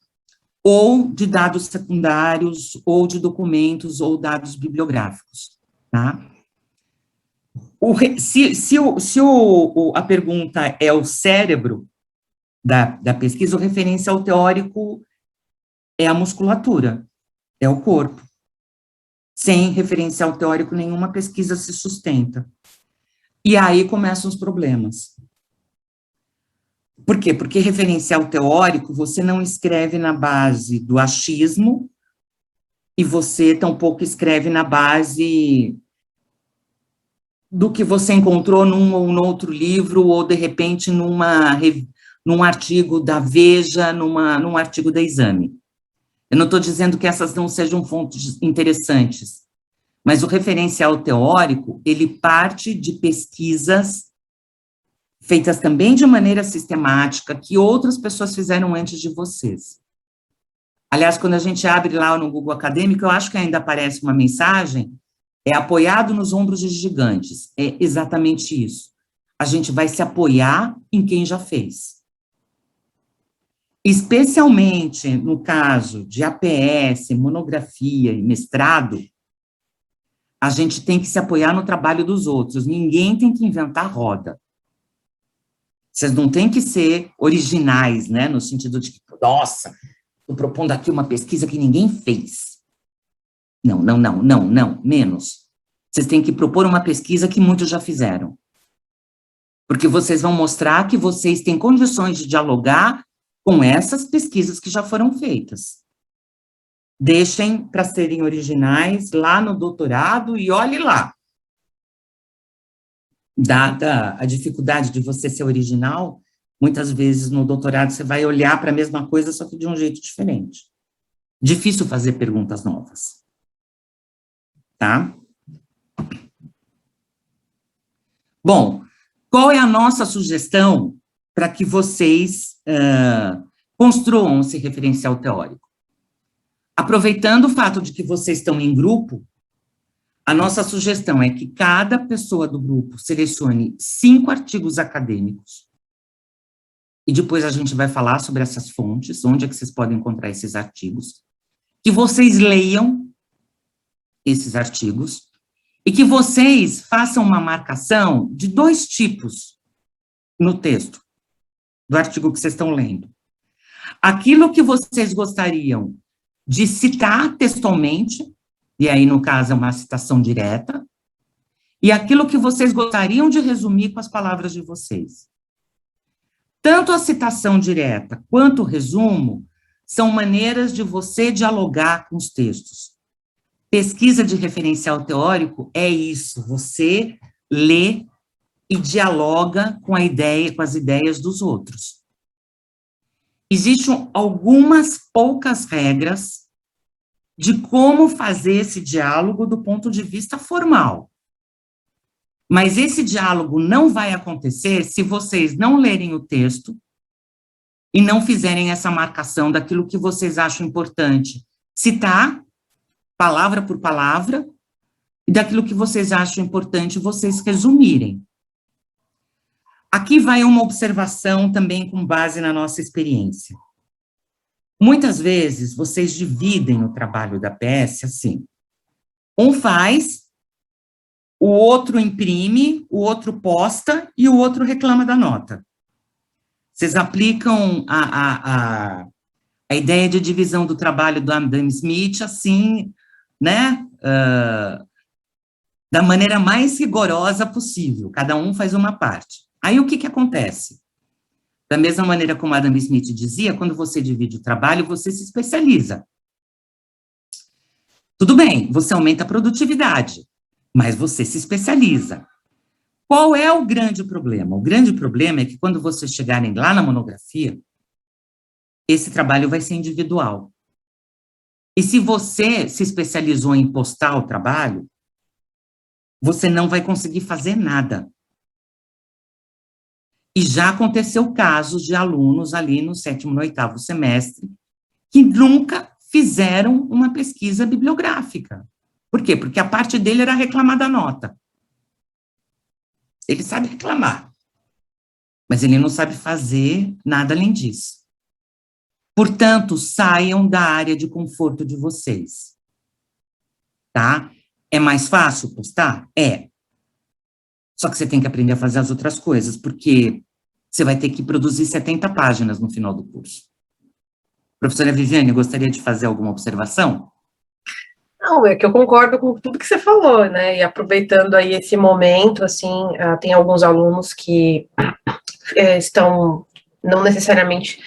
S2: ou de dados secundários, ou de documentos, ou dados bibliográficos, tá? A pergunta é o cérebro da pesquisa, o referencial teórico é a musculatura, é o corpo. Sem referencial teórico, nenhuma pesquisa se sustenta. E aí começam os problemas. Por quê? Porque referencial teórico você não escreve na base do achismo e você tampouco escreve na base do que você encontrou num ou no outro livro ou, de repente, num artigo da Veja, num artigo da Exame. Eu não estou dizendo que essas não sejam fontes interessantes, mas o referencial teórico, ele parte de pesquisas feitas também de maneira sistemática, que outras pessoas fizeram antes de vocês. Aliás, quando a gente abre lá no Google Acadêmico, eu acho que ainda aparece uma mensagem, é apoiado nos ombros de gigantes. É exatamente isso. A gente vai se apoiar em quem já fez. Especialmente no caso de APS, monografia e mestrado, a gente tem que se apoiar no trabalho dos outros. Ninguém tem que inventar roda. Vocês não têm que ser originais, né? No sentido de que, nossa, estou propondo aqui uma pesquisa que ninguém fez. Não, menos. Vocês têm que propor uma pesquisa que muitos já fizeram. Porque vocês vão mostrar que vocês têm condições de dialogar com essas pesquisas que já foram feitas. Deixem para serem originais lá no doutorado e olhe lá. Dada a dificuldade de você ser original, muitas vezes no doutorado você vai olhar para a mesma coisa, só que de um jeito diferente. Difícil fazer perguntas novas. Tá? Bom, qual é a nossa sugestão para que vocês construam esse referencial teórico? Aproveitando o fato de que vocês estão em grupo, a nossa sugestão é que cada pessoa do grupo selecione 5 artigos acadêmicos, e depois a gente vai falar sobre essas fontes, onde é que vocês podem encontrar esses artigos, que vocês leiam esses artigos, e que vocês façam uma marcação de 2 tipos no texto do artigo que vocês estão lendo. Aquilo que vocês gostariam de citar textualmente, e aí, no caso, é uma citação direta, e aquilo que vocês gostariam de resumir com as palavras de vocês. Tanto a citação direta quanto o resumo são maneiras de você dialogar com os textos. Pesquisa de referencial teórico é isso, você lê e dialoga com a ideia, com as ideias dos outros. Existem algumas poucas regras de como fazer esse diálogo do ponto de vista formal. Mas esse diálogo não vai acontecer se vocês não lerem o texto e não fizerem essa marcação daquilo que vocês acham importante citar, palavra por palavra, e daquilo que vocês acham importante vocês resumirem. Aqui vai uma observação também com base na nossa experiência. Muitas vezes, vocês dividem o trabalho da PS assim. Um faz, o outro imprime, o outro posta e o outro reclama da nota. Vocês aplicam a ideia de divisão do trabalho do Adam Smith assim, né, da maneira mais rigorosa possível. Cada um faz uma parte. Aí, o que acontece? Da mesma maneira como Adam Smith dizia, quando você divide o trabalho, você se especializa. Tudo bem, você aumenta a produtividade, mas você se especializa. Qual é o grande problema? O grande problema é que quando vocês chegarem lá na monografia, esse trabalho vai ser individual. E se você se especializou em postar o trabalho, você não vai conseguir fazer nada. E já aconteceu casos de alunos ali no 7º e no 8º semestre que nunca fizeram uma pesquisa bibliográfica. Por quê? Porque a parte dele era reclamar da nota. Ele sabe reclamar, mas ele não sabe fazer nada além disso. Portanto, saiam da área de conforto de vocês. Tá? É mais fácil postar? É. Só que você tem que aprender a fazer as outras coisas, porque você vai ter que produzir 70 páginas no final do curso. Professora Viviane, gostaria de fazer alguma observação?
S1: Não, é que eu concordo com tudo que você falou, né, e aproveitando aí esse momento, assim, tem alguns alunos que estão não necessariamente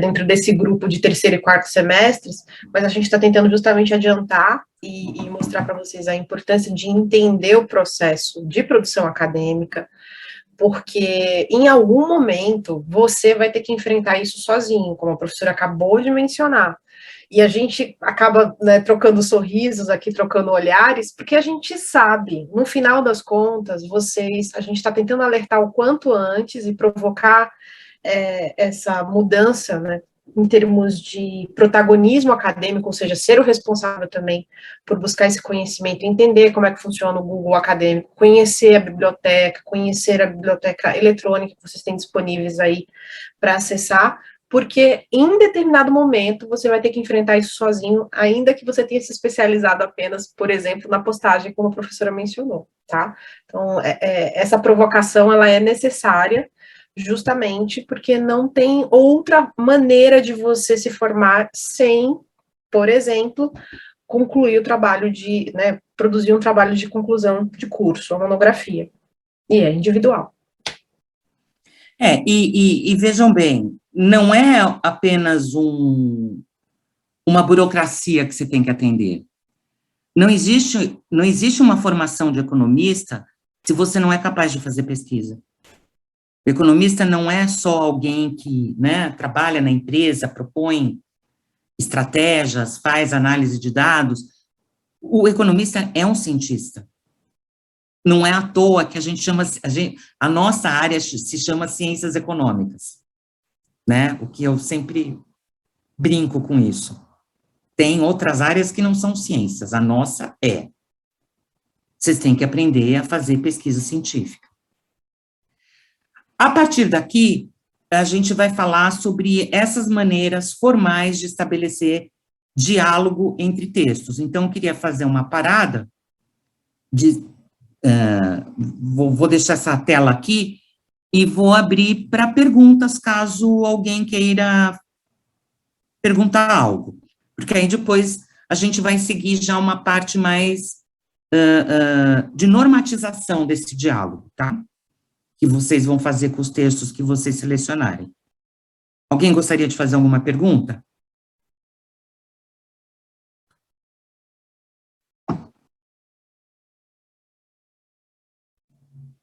S1: dentro desse grupo de 3º e 4º semestres, mas a gente está tentando justamente adiantar e mostrar para vocês a importância de entender o processo de produção acadêmica, porque em algum momento você vai ter que enfrentar isso sozinho, como a professora acabou de mencionar. E a gente acaba, né, trocando sorrisos aqui, trocando olhares, porque a gente sabe, no final das contas, a gente está tentando alertar o quanto antes e provocar essa mudança, né, em termos de protagonismo acadêmico, ou seja, ser o responsável também por buscar esse conhecimento, entender como é que funciona o Google acadêmico, conhecer a biblioteca eletrônica que vocês têm disponíveis aí para acessar, porque em determinado momento você vai ter que enfrentar isso sozinho, ainda que você tenha se especializado apenas, por exemplo, na postagem, como a professora mencionou, tá? Então, essa provocação, ela é necessária, justamente porque não tem outra maneira de você se formar sem, por exemplo, concluir o trabalho né, produzir um trabalho de conclusão de curso, uma monografia, e é individual.
S2: E vejam bem, não é apenas uma burocracia que você tem que atender. Não existe uma formação de economista se você não é capaz de fazer pesquisa. O economista não é só alguém que, né, trabalha na empresa, propõe estratégias, faz análise de dados. O economista é um cientista. não é à toa que a nossa área se chama ciências econômicas, né? O que eu sempre brinco com isso. Tem outras áreas que não são ciências, a nossa é. Vocês têm que aprender a fazer pesquisa científica. A partir daqui, a gente vai falar sobre essas maneiras formais de estabelecer diálogo entre textos. Então, eu queria fazer uma parada vou deixar essa tela aqui e vou abrir para perguntas, caso alguém queira perguntar algo. Porque aí depois a gente vai seguir já uma parte mais de normatização desse diálogo, tá? Que vocês vão fazer com os textos que vocês selecionarem. Alguém gostaria de fazer alguma pergunta?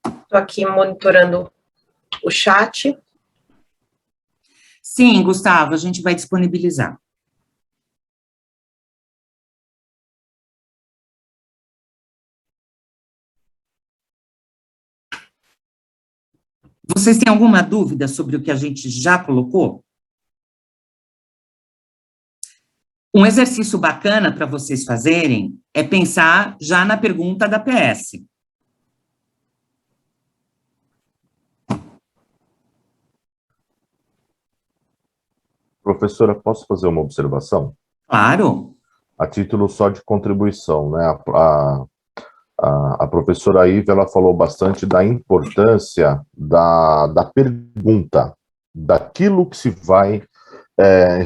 S1: Estou aqui monitorando o chat.
S2: Sim, Gustavo, a gente vai disponibilizar. Vocês têm alguma dúvida sobre o que a gente já colocou? Um exercício bacana para vocês fazerem é pensar já na pergunta da PS.
S3: Professora, posso fazer uma observação?
S2: Claro.
S3: A título só de contribuição, né? A professora Iva, ela falou bastante da importância da pergunta, daquilo que se vai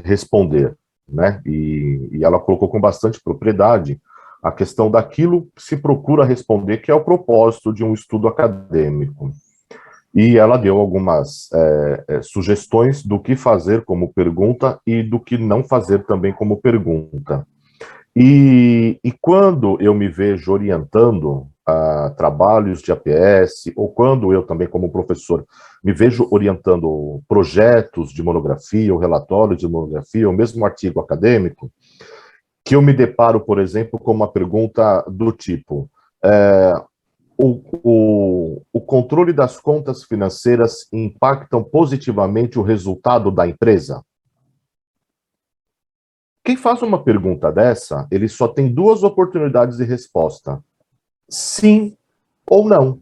S3: responder, né? E ela colocou com bastante propriedade a questão daquilo que se procura responder, que é o propósito de um estudo acadêmico. E ela deu algumas sugestões do que fazer como pergunta e do que não fazer também como pergunta. E quando eu me vejo orientando trabalhos de APS, ou quando eu também, como professor, me vejo orientando projetos de monografia, ou relatório de monografia, ou mesmo um artigo acadêmico, que eu me deparo, por exemplo, com uma pergunta do tipo: o controle das contas financeiras impactam positivamente o resultado da empresa? Quem faz uma pergunta dessa, ele só tem duas oportunidades de resposta: sim ou não.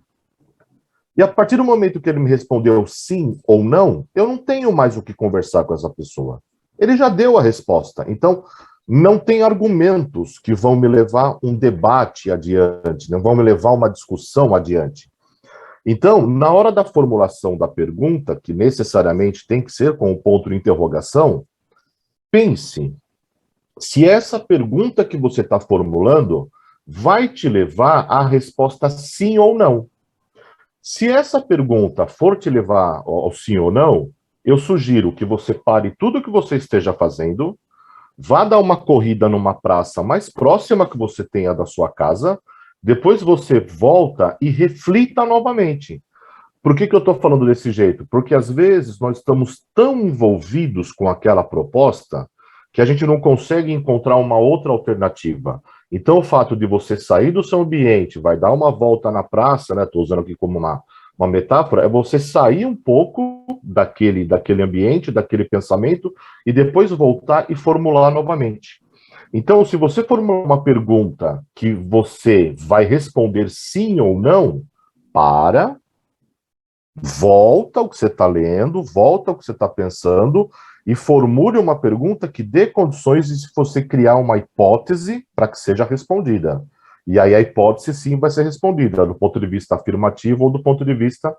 S3: E a partir do momento que ele me respondeu sim ou não, eu não tenho mais o que conversar com essa pessoa. Ele já deu a resposta. Então, não tem argumentos que vão me levar um debate adiante, não vão me levar uma discussão adiante. Então, na hora da formulação da pergunta, que necessariamente tem que ser com um ponto de interrogação, pense se essa pergunta que você está formulando vai te levar à resposta sim ou não. Se essa pergunta for te levar ao sim ou não, eu sugiro que você pare tudo que você esteja fazendo, vá dar uma corrida numa praça mais próxima que você tenha da sua casa, depois você volta e reflita novamente. Por que eu estou falando desse jeito? Porque às vezes nós estamos tão envolvidos com aquela proposta que a gente não consegue encontrar uma outra alternativa. Então, o fato de você sair do seu ambiente, vai dar uma volta na praça, né? Estou usando aqui como uma metáfora, é você sair um pouco daquele ambiente, daquele pensamento, e depois voltar e formular novamente. Então, se você formular uma pergunta que você vai responder sim ou não, volta ao que você está lendo, volta ao que você está pensando, e formule uma pergunta que dê condições de você criar uma hipótese para que seja respondida. E aí a hipótese, sim, vai ser respondida, do ponto de vista afirmativo ou do ponto de vista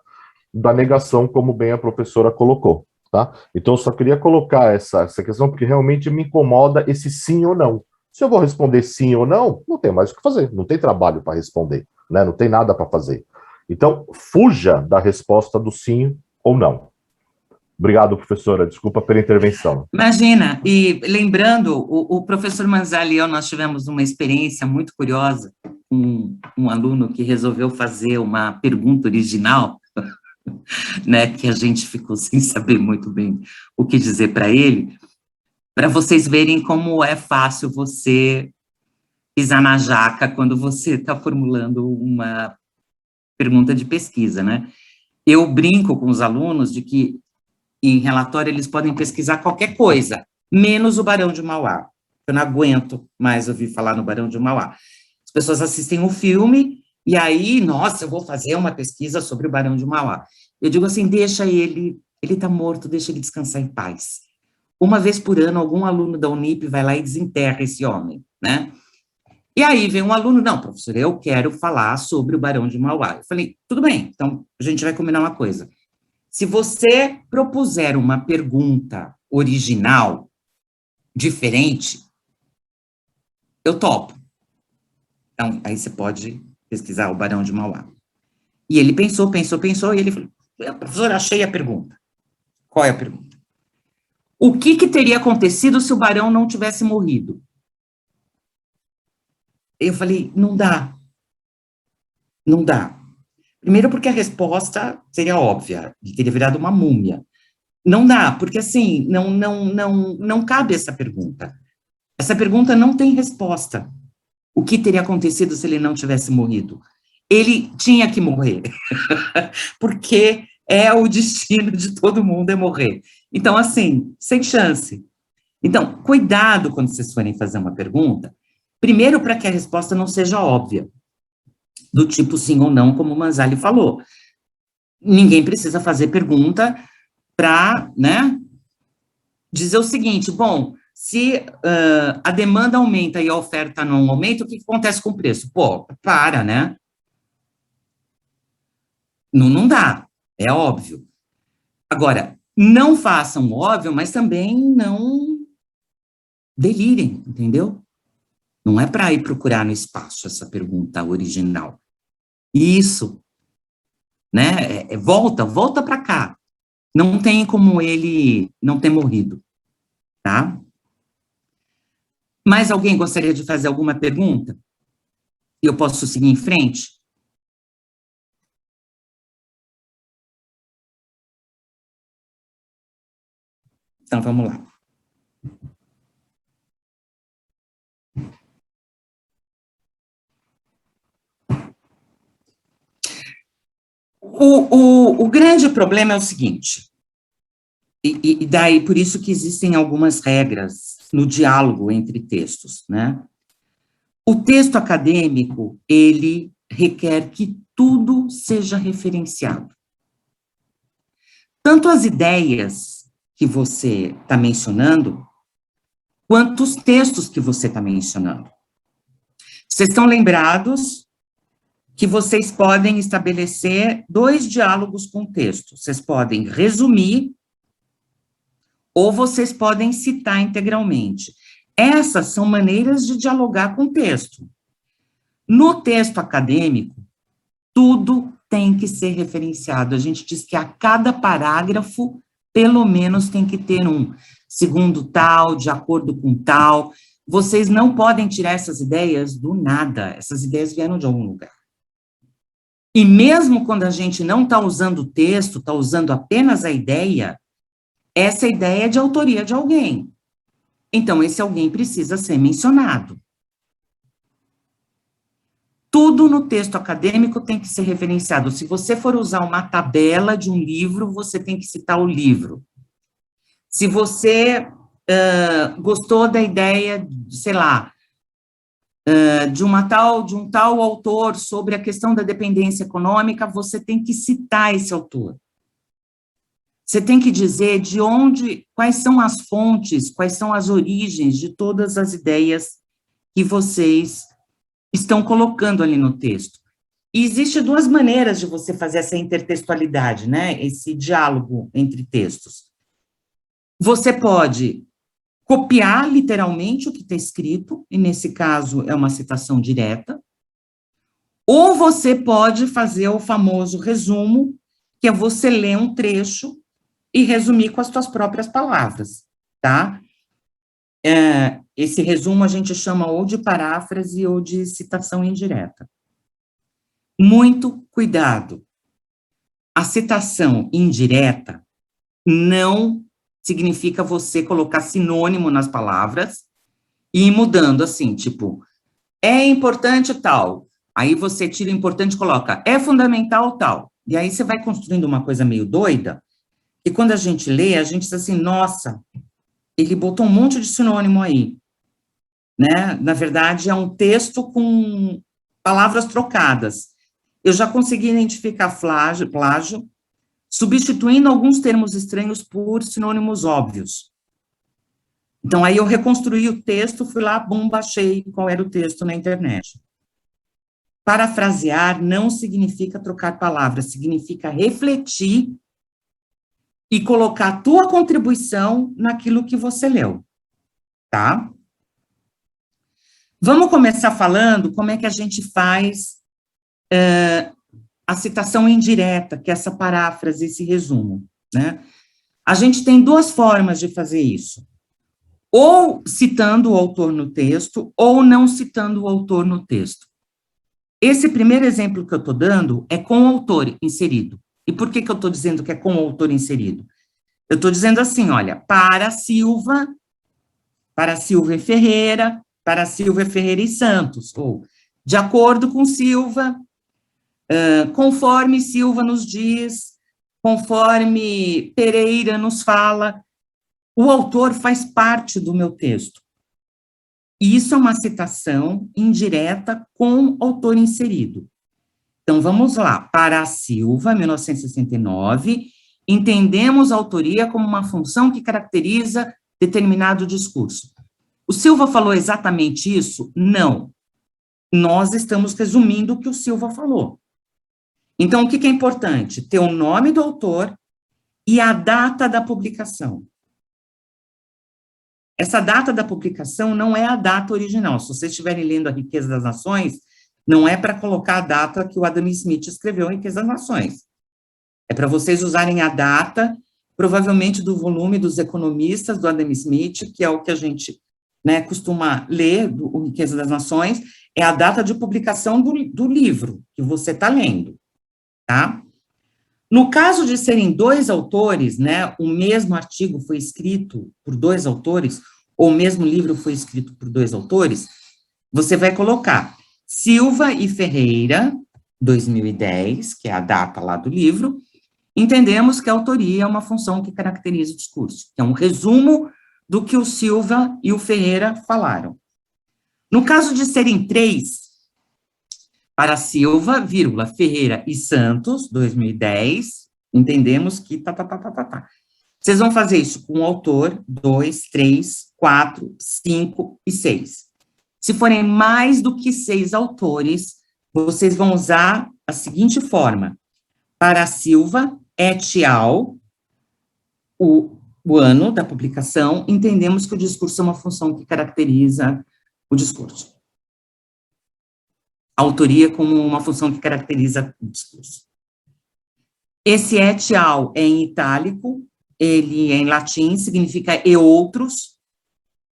S3: da negação, como bem a professora colocou. Tá? Então, eu só queria colocar essa questão, porque realmente me incomoda esse sim ou não. Se eu vou responder sim ou não, não tem mais o que fazer, não tem trabalho para responder, né? Não tem nada para fazer. Então, fuja da resposta do sim ou não. Obrigado, professora. Desculpa pela intervenção.
S2: Imagina, e lembrando, o professor Manzali e eu, nós tivemos uma experiência muito curiosa com um aluno que resolveu fazer uma pergunta original, né, que a gente ficou sem saber muito bem o que dizer para ele, para vocês verem como é fácil você pisar na jaca quando você está formulando uma pergunta de pesquisa, né? Eu brinco com os alunos de que, em relatório, eles podem pesquisar qualquer coisa, menos o Barão de Mauá. Eu não aguento mais ouvir falar no Barão de Mauá. As pessoas assistem o filme, e aí, nossa, eu vou fazer uma pesquisa sobre o Barão de Mauá. Eu digo assim, deixa ele está morto, deixa ele descansar em paz. Uma vez por ano, algum aluno da Unip vai lá e desenterra esse homem, né? E aí vem um aluno, não, professor, eu quero falar sobre o Barão de Mauá. Eu falei, tudo bem, então a gente vai combinar uma coisa. Se você propuser uma pergunta original, diferente, eu topo. Então, aí você pode pesquisar o Barão de Mauá. E ele pensou, e ele falou, professor, achei a pergunta. Qual é a pergunta? O que teria acontecido se o Barão não tivesse morrido? Eu falei, não dá. Não dá. Primeiro porque a resposta seria óbvia, ele teria virado uma múmia. Não dá, porque assim, não cabe essa pergunta. Essa pergunta não tem resposta. O que teria acontecido se ele não tivesse morrido? Ele tinha que morrer, porque é o destino de todo mundo é morrer. Então, assim, sem chance. Então, cuidado quando vocês forem fazer uma pergunta, primeiro para que a resposta não seja óbvia, do tipo sim ou não, como o Manzali falou. Ninguém precisa fazer pergunta para, né, dizer o seguinte, bom, se a demanda aumenta e a oferta não aumenta, o que acontece com o preço? Pô, para, né? Não dá, é óbvio. Agora, não façam óbvio, mas também não delirem, entendeu? Não é para ir procurar no espaço essa pergunta original. Isso, né? Volta para cá. Não tem como ele não ter morrido, tá? Mais alguém gostaria de fazer alguma pergunta? E eu posso seguir em frente? Então, vamos lá. O grande problema é o seguinte, e daí por isso que existem algumas regras no diálogo entre textos, né? O texto acadêmico, ele requer que tudo seja referenciado. Tanto as ideias que você está mencionando, quanto os textos que você está mencionando. Vocês estão lembrados que vocês podem estabelecer 2 diálogos com o texto. Vocês podem resumir ou vocês podem citar integralmente. Essas são maneiras de dialogar com o texto. No texto acadêmico, tudo tem que ser referenciado. A gente diz que a cada parágrafo, pelo menos tem que ter um segundo tal, de acordo com tal. Vocês não podem tirar essas ideias do nada. Essas ideias vieram de algum lugar. E mesmo quando a gente não está usando o texto, está usando apenas a ideia, essa ideia é de autoria de alguém. Então, esse alguém precisa ser mencionado. Tudo no texto acadêmico tem que ser referenciado. Se você for usar uma tabela de um livro, você tem que citar o livro. Se você gostou da ideia, sei lá, de um tal autor sobre a questão da dependência econômica, você tem que citar esse autor. Você tem que dizer de onde, quais são as fontes, quais são as origens de todas as ideias que vocês estão colocando ali no texto. E existe 2 maneiras de você fazer essa intertextualidade, né? Esse diálogo entre textos. Você pode copiar literalmente o que está escrito, e nesse caso é uma citação direta, ou você pode fazer o famoso resumo, que é você ler um trecho e resumir com as suas próprias palavras, tá? Esse resumo a gente chama ou de paráfrase ou de citação indireta. Muito cuidado. A citação indireta não significa você colocar sinônimo nas palavras e ir mudando assim, tipo, é importante tal, Aí você tira o importante e coloca, é fundamental tal. E aí você vai construindo uma coisa meio doida, e quando a gente lê, a gente diz assim, nossa, ele botou um monte de sinônimo aí, né? Na verdade, é um texto com palavras trocadas. Eu já consegui identificar plágio, substituindo alguns termos estranhos por sinônimos óbvios. Então, aí eu reconstruí o texto, fui lá, bum, baixei qual era o texto na internet. Parafrasear não significa trocar palavras, significa refletir e colocar a tua contribuição naquilo que você leu, tá? Vamos começar falando como é que a gente faz a citação indireta, que é essa paráfrase, esse resumo, né? A gente tem duas formas de fazer isso. Ou citando o autor no texto, ou não citando o autor no texto. Esse primeiro exemplo que eu estou dando é com o autor inserido. E por que eu estou dizendo que é com o autor inserido? Eu estou dizendo assim, olha, para Silva e Ferreira, para Silva Ferreira e Santos, ou de acordo com Silva, conforme Silva nos diz, conforme Pereira nos fala, o autor faz parte do meu texto. E isso é uma citação indireta com autor inserido. Então, vamos lá. Para Silva, 1969, entendemos a autoria como uma função que caracteriza determinado discurso. O Silva falou exatamente isso? Não. Nós estamos resumindo o que o Silva falou. Então, o que é importante? Ter o nome do autor e a data da publicação. Essa data da publicação não é a data original. Se vocês estiverem lendo A Riqueza das Nações, não é para colocar a data que o Adam Smith escreveu em Riqueza das Nações. É para vocês usarem a data, provavelmente do volume dos economistas, do Adam Smith, que é o que a gente, né, costuma ler, do Riqueza das Nações, é a data de publicação do livro que você está lendo, tá? No caso de serem dois autores, né, o mesmo artigo foi escrito por dois autores, ou o mesmo livro foi escrito por dois autores, você vai colocar Silva e Ferreira, 2010, que é a data lá do livro, entendemos que a autoria é uma função que caracteriza o discurso, que é um resumo do que o Silva e o Ferreira falaram. No caso de serem três, para Silva, vírgula, Ferreira e Santos, 2010, entendemos que Vocês vão fazer isso com o autor, 2, 3, 4, 5 e 6. Se forem mais do que 6 autores, vocês vão usar a seguinte forma. Para Silva, et al., o ano da publicação, entendemos que o discurso é uma função que caracteriza o discurso. A autoria como uma função que caracteriza o discurso. Esse et al. É em itálico, ele é em latim, significa e outros.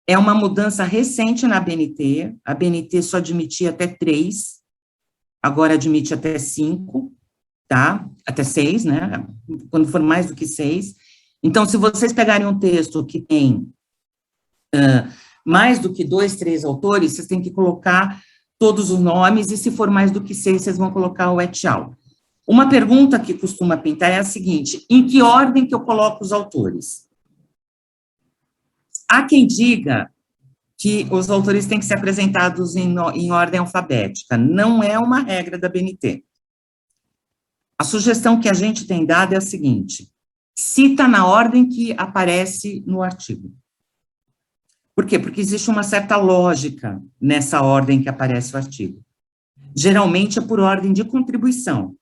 S2: É uma mudança recente na ABNT. A ABNT só admitia até 3, agora admite até 5, tá? Até 6, né? Quando for mais do que 6. Então, se vocês pegarem um texto que tem mais do que 2, 3 autores, vocês têm que colocar todos os nomes, e se for mais do que 6, vocês vão colocar o et al. Uma pergunta que costuma pintar é a seguinte: em que ordem que eu coloco os autores? Há quem diga que os autores têm que ser apresentados em ordem alfabética. Não é uma regra da ABNT. A sugestão que a gente tem dado é a seguinte: cita na ordem que aparece no artigo. Por quê? Porque existe uma certa lógica nessa ordem que aparece o artigo. Geralmente é por ordem de contribuição.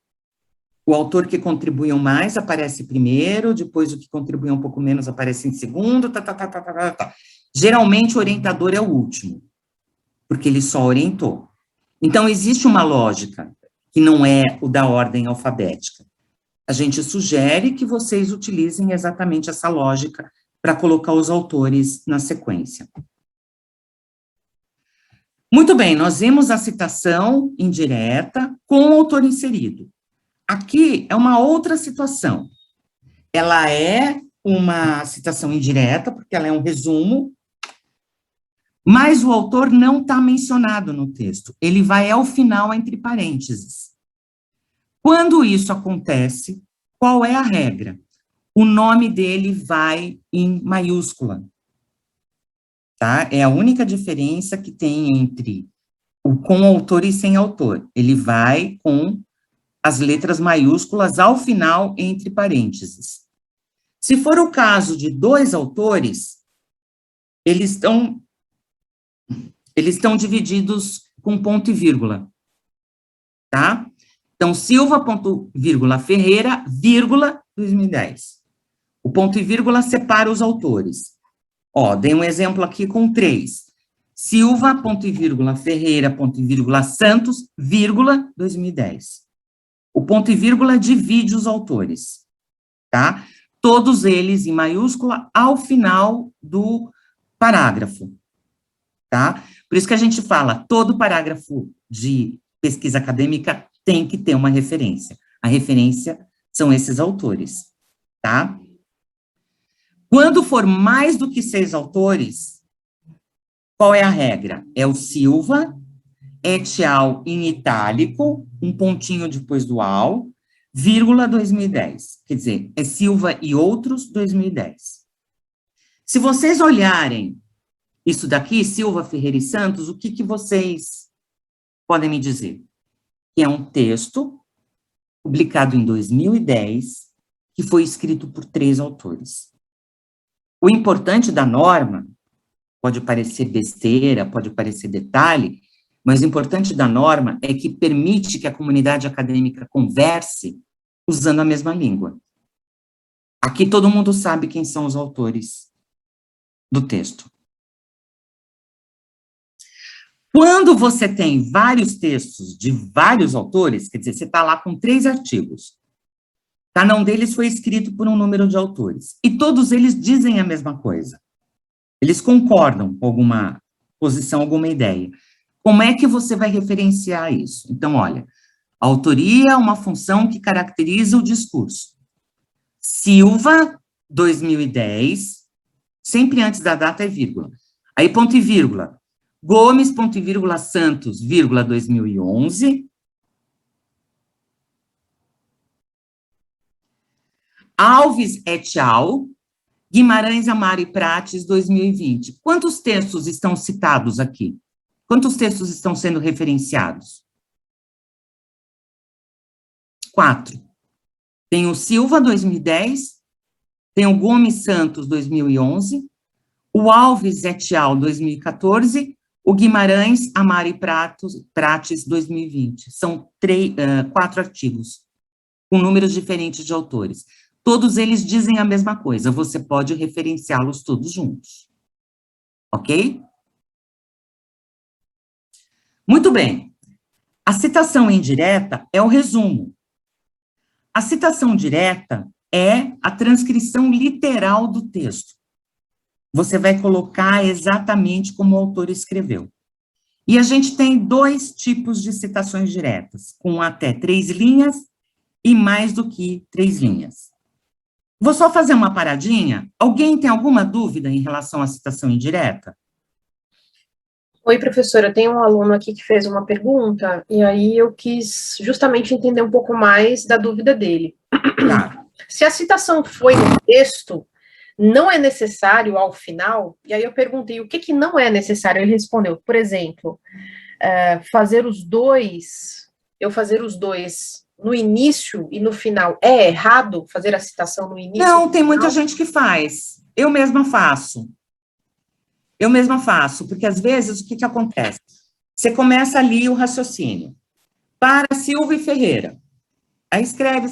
S2: O autor que contribuiu mais aparece primeiro, depois o que contribuiu um pouco menos aparece em segundo, Geralmente o orientador é o último, porque ele só orientou. Então, existe uma lógica que não é o da ordem alfabética. A gente sugere que vocês utilizem exatamente essa lógica para colocar os autores na sequência. Muito bem, nós vimos a citação indireta com o autor inserido. Aqui é uma outra situação. Ela é uma citação indireta, porque ela é um resumo, Mas o autor não está mencionado no texto, ele vai ao final entre parênteses. Quando isso acontece, qual é a regra? O nome dele vai em maiúscula, tá? É a única diferença que tem entre o com autor e sem autor. Ele vai com as letras maiúsculas ao final entre parênteses. Se for o caso de dois autores, eles estão divididos com ponto e vírgula, tá? Então, Silva, ponto, vírgula, Ferreira, vírgula, 2010. O ponto e vírgula separa os autores. Ó, dei um exemplo aqui com 3. Silva, ponto e vírgula, Ferreira, ponto e vírgula, Santos, vírgula, 2010. O ponto e vírgula divide os autores, tá? Todos eles em maiúscula ao final do parágrafo, tá? Por isso que a gente fala, todo parágrafo de pesquisa acadêmica tem que ter uma referência. A referência são esses autores, tá? Quando for mais do que 6 autores, qual é a regra? É o Silva, et al. Em itálico, um pontinho depois do al, vírgula 2010. Quer dizer, é Silva e outros 2010. Se vocês olharem isso daqui, Silva, Ferreira e Santos, o que vocês podem me dizer? Que é um texto publicado em 2010, que foi escrito por 3 autores. O importante da norma, pode parecer besteira, pode parecer detalhe, mas o importante da norma é que permite que a comunidade acadêmica converse usando a mesma língua. Aqui todo mundo sabe quem são os autores do texto. Quando você tem vários textos de vários autores, quer dizer, você está lá com 3 artigos, cada um deles foi escrito por um número de autores, e todos eles dizem a mesma coisa. Eles concordam com alguma posição, alguma ideia. Como é que você vai referenciar isso? Então, olha, a autoria é uma função que caracteriza o discurso. Silva, 2010, sempre antes da data é vírgula. Aí, ponto e vírgula. Gomes, ponto e vírgula, Santos, vírgula, 2011. Alves et al., Guimarães, Amaro e Prates, 2020. Quantos textos estão citados aqui? Quantos textos estão sendo referenciados? 4. Tem o Silva, 2010, tem o Gomes Santos, 2011, o Alves et al., 2014, o Guimarães, Amaro e Prates, 2020. São 4 artigos, com números diferentes de autores. Todos eles dizem a mesma coisa, você pode referenciá-los todos juntos. Ok? Muito bem. A citação indireta é o resumo. A citação direta é a transcrição literal do texto. Você vai colocar exatamente como o autor escreveu. E a gente tem 2 tipos de citações diretas, com até 3 linhas e mais do que 3 linhas. Vou só fazer uma paradinha. Alguém tem alguma dúvida em relação à citação indireta?
S1: Oi, professora, tem um aluno aqui que fez uma pergunta, e aí eu quis justamente entender um pouco mais da dúvida dele.
S2: Claro.
S1: Se a citação foi no texto, não é necessário ao final, e aí eu perguntei o que não é necessário, ele respondeu, por exemplo, fazer os dois no início e no final, é errado fazer a citação no início?
S2: Não, tem muita gente que faz. Eu mesma faço. Porque às vezes o que acontece? Você começa ali o raciocínio. Para Silva e Ferreira. Aí escreve.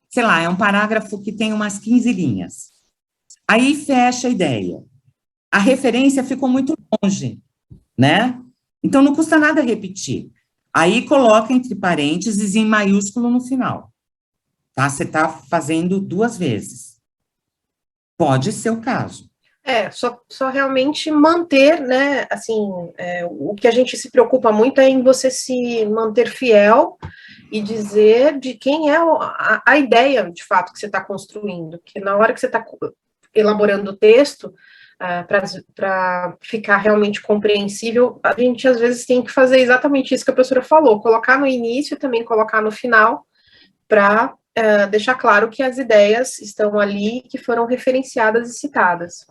S2: Sei lá, é um parágrafo que tem umas 15 linhas. Aí fecha a ideia. A referência ficou muito longe, né? Então não custa nada repetir. Aí coloca entre parênteses em maiúsculo no final. Tá? Você está fazendo 2 vezes. Pode ser o caso.
S1: Só realmente manter, né, assim, o que a gente se preocupa muito é em você se manter fiel e dizer de quem é a ideia, de fato, que você está construindo, que na hora que você está elaborando o texto, para ficar realmente compreensível, a gente às vezes tem que fazer exatamente isso que a professora falou, colocar no início e também colocar no final, para deixar claro que as ideias estão ali, que foram referenciadas e citadas.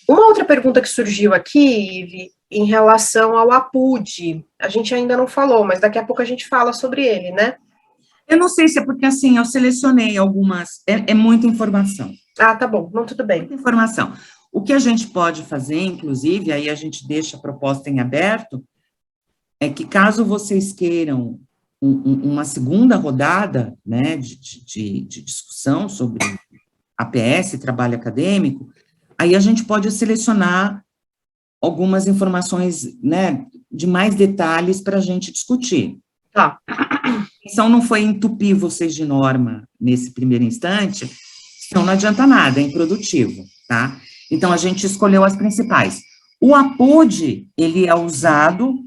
S1: Uma outra pergunta que surgiu aqui, Ive, em relação ao APUD, a gente ainda não falou, mas daqui a pouco a gente fala sobre ele, né?
S2: Eu não sei se é porque, assim, eu selecionei algumas, é muita informação.
S1: Ah, tá bom, não, tudo bem.
S2: Muita informação. O que a gente pode fazer, inclusive, aí a gente deixa a proposta em aberto, é que caso vocês queiram uma segunda rodada, né, de discussão sobre APS, trabalho acadêmico, aí a gente pode selecionar algumas informações, né, de mais detalhes para a gente discutir.
S1: Tá.
S2: A intenção não foi entupir vocês de norma nesse primeiro instante, então não adianta nada, é improdutivo, tá? Então, a gente escolheu as principais. O APUD, ele é usado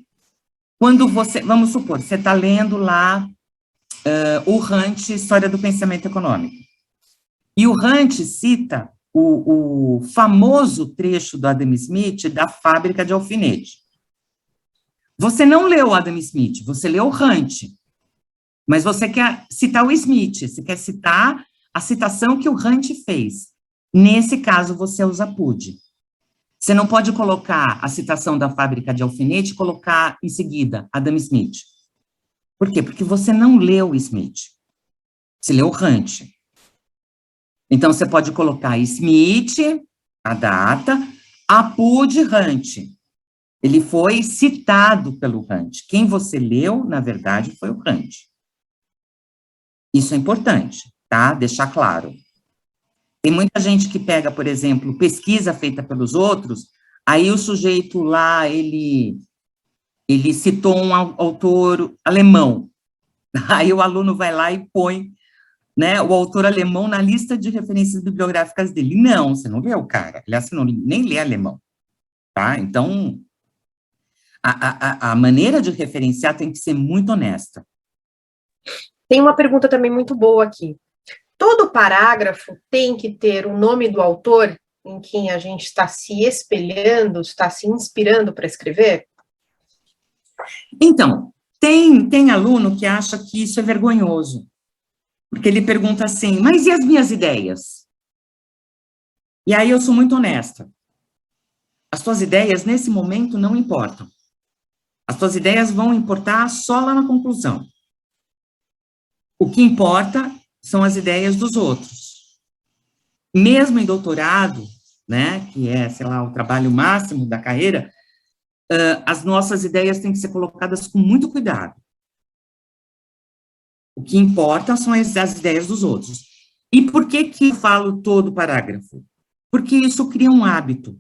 S2: quando você, vamos supor, você está lendo lá o Hunt, História do Pensamento Econômico, e o Hunt cita o famoso trecho do Adam Smith da fábrica de alfinete. Você não leu o Adam Smith, você leu o Hunt, mas você quer citar o Smith, você quer citar a citação que o Hunt fez. Nesse caso, você usa PUD. Você não pode colocar a citação da fábrica de alfinete e colocar em seguida Adam Smith. Por quê? Porque você não leu o Smith. Você leu o Hunt. Então, você pode colocar Smith, a data, APUD, Hunt. Ele foi citado pelo Hunt. Quem você leu, na verdade, foi o Hunt. Isso é importante, tá? Deixar claro. Tem muita gente que pega, por exemplo, pesquisa feita pelos outros, aí o sujeito lá, ele citou um autor alemão. Aí o aluno vai lá e põe, né, o autor alemão na lista de referências bibliográficas dele. Não, você não leu, cara. Aliás, você não, nem lê alemão, tá? Então, a maneira de referenciar tem que ser muito honesta.
S1: Tem uma pergunta também muito boa aqui. Todo parágrafo tem que ter o nome do autor em quem a gente está se espelhando, está se inspirando para escrever?
S2: Então, tem aluno que acha que isso é vergonhoso, porque ele pergunta assim, mas e as minhas ideias? E aí eu sou muito honesta. As suas ideias, nesse momento, não importam. As suas ideias vão importar só lá na conclusão. O que importa são as ideias dos outros. Mesmo em doutorado, né, que é, sei lá, o trabalho máximo da carreira, as nossas ideias têm que ser colocadas com muito cuidado. O que importa são as ideias dos outros. E por que eu falo todo parágrafo? Porque isso cria um hábito.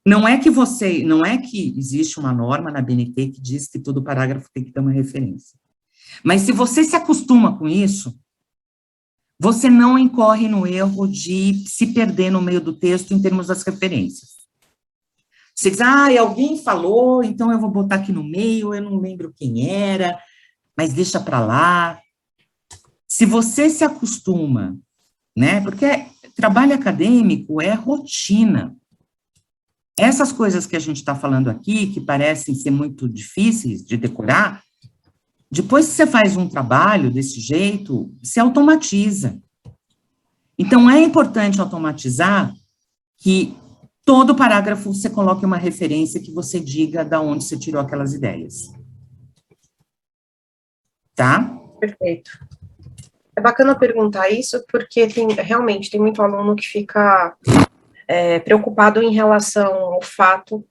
S2: Não é que existe uma norma na BNT que diz que todo parágrafo tem que ter uma referência. Mas se você se acostuma com isso, você não incorre no erro de se perder no meio do texto em termos das referências. Você diz, alguém falou, então eu vou botar aqui no meio, eu não lembro quem era, mas deixa para lá. Se você se acostuma, né, porque trabalho acadêmico é rotina. Essas coisas que a gente está falando aqui, que parecem ser muito difíceis de decorar, depois que você faz um trabalho desse jeito, se automatiza. Então, é importante automatizar que todo parágrafo você coloque uma referência que você diga de onde você tirou aquelas ideias. Tá?
S1: Perfeito. É bacana perguntar isso, porque realmente tem muito aluno que fica preocupado em relação ao fato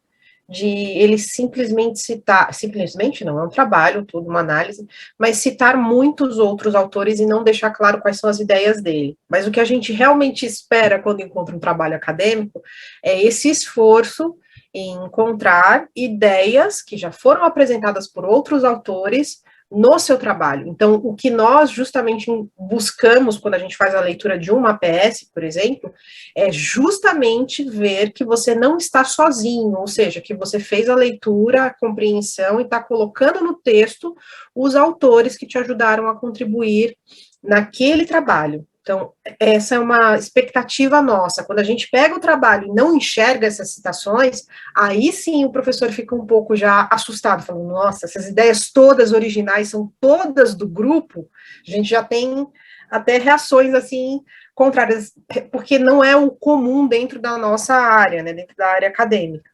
S1: de ele simplesmente citar, simplesmente não, é um trabalho, tudo, uma análise, mas citar muitos outros autores e não deixar claro quais são as ideias dele. Mas o que a gente realmente espera quando encontra um trabalho acadêmico é esse esforço em encontrar ideias que já foram apresentadas por outros autores no seu trabalho. Então, o que nós justamente buscamos quando a gente faz a leitura de uma APS, por exemplo, é justamente ver que você não está sozinho, ou seja, que você fez a leitura, a compreensão e está colocando no texto os autores que te ajudaram a contribuir naquele trabalho. Então, essa é uma expectativa nossa. Quando a gente pega o trabalho e não enxerga essas citações, aí sim o professor fica um pouco já assustado, falando, nossa, essas ideias todas originais são todas do grupo, a gente já tem até reações, assim, contrárias, porque não é o comum dentro da nossa área, né, dentro da área acadêmica.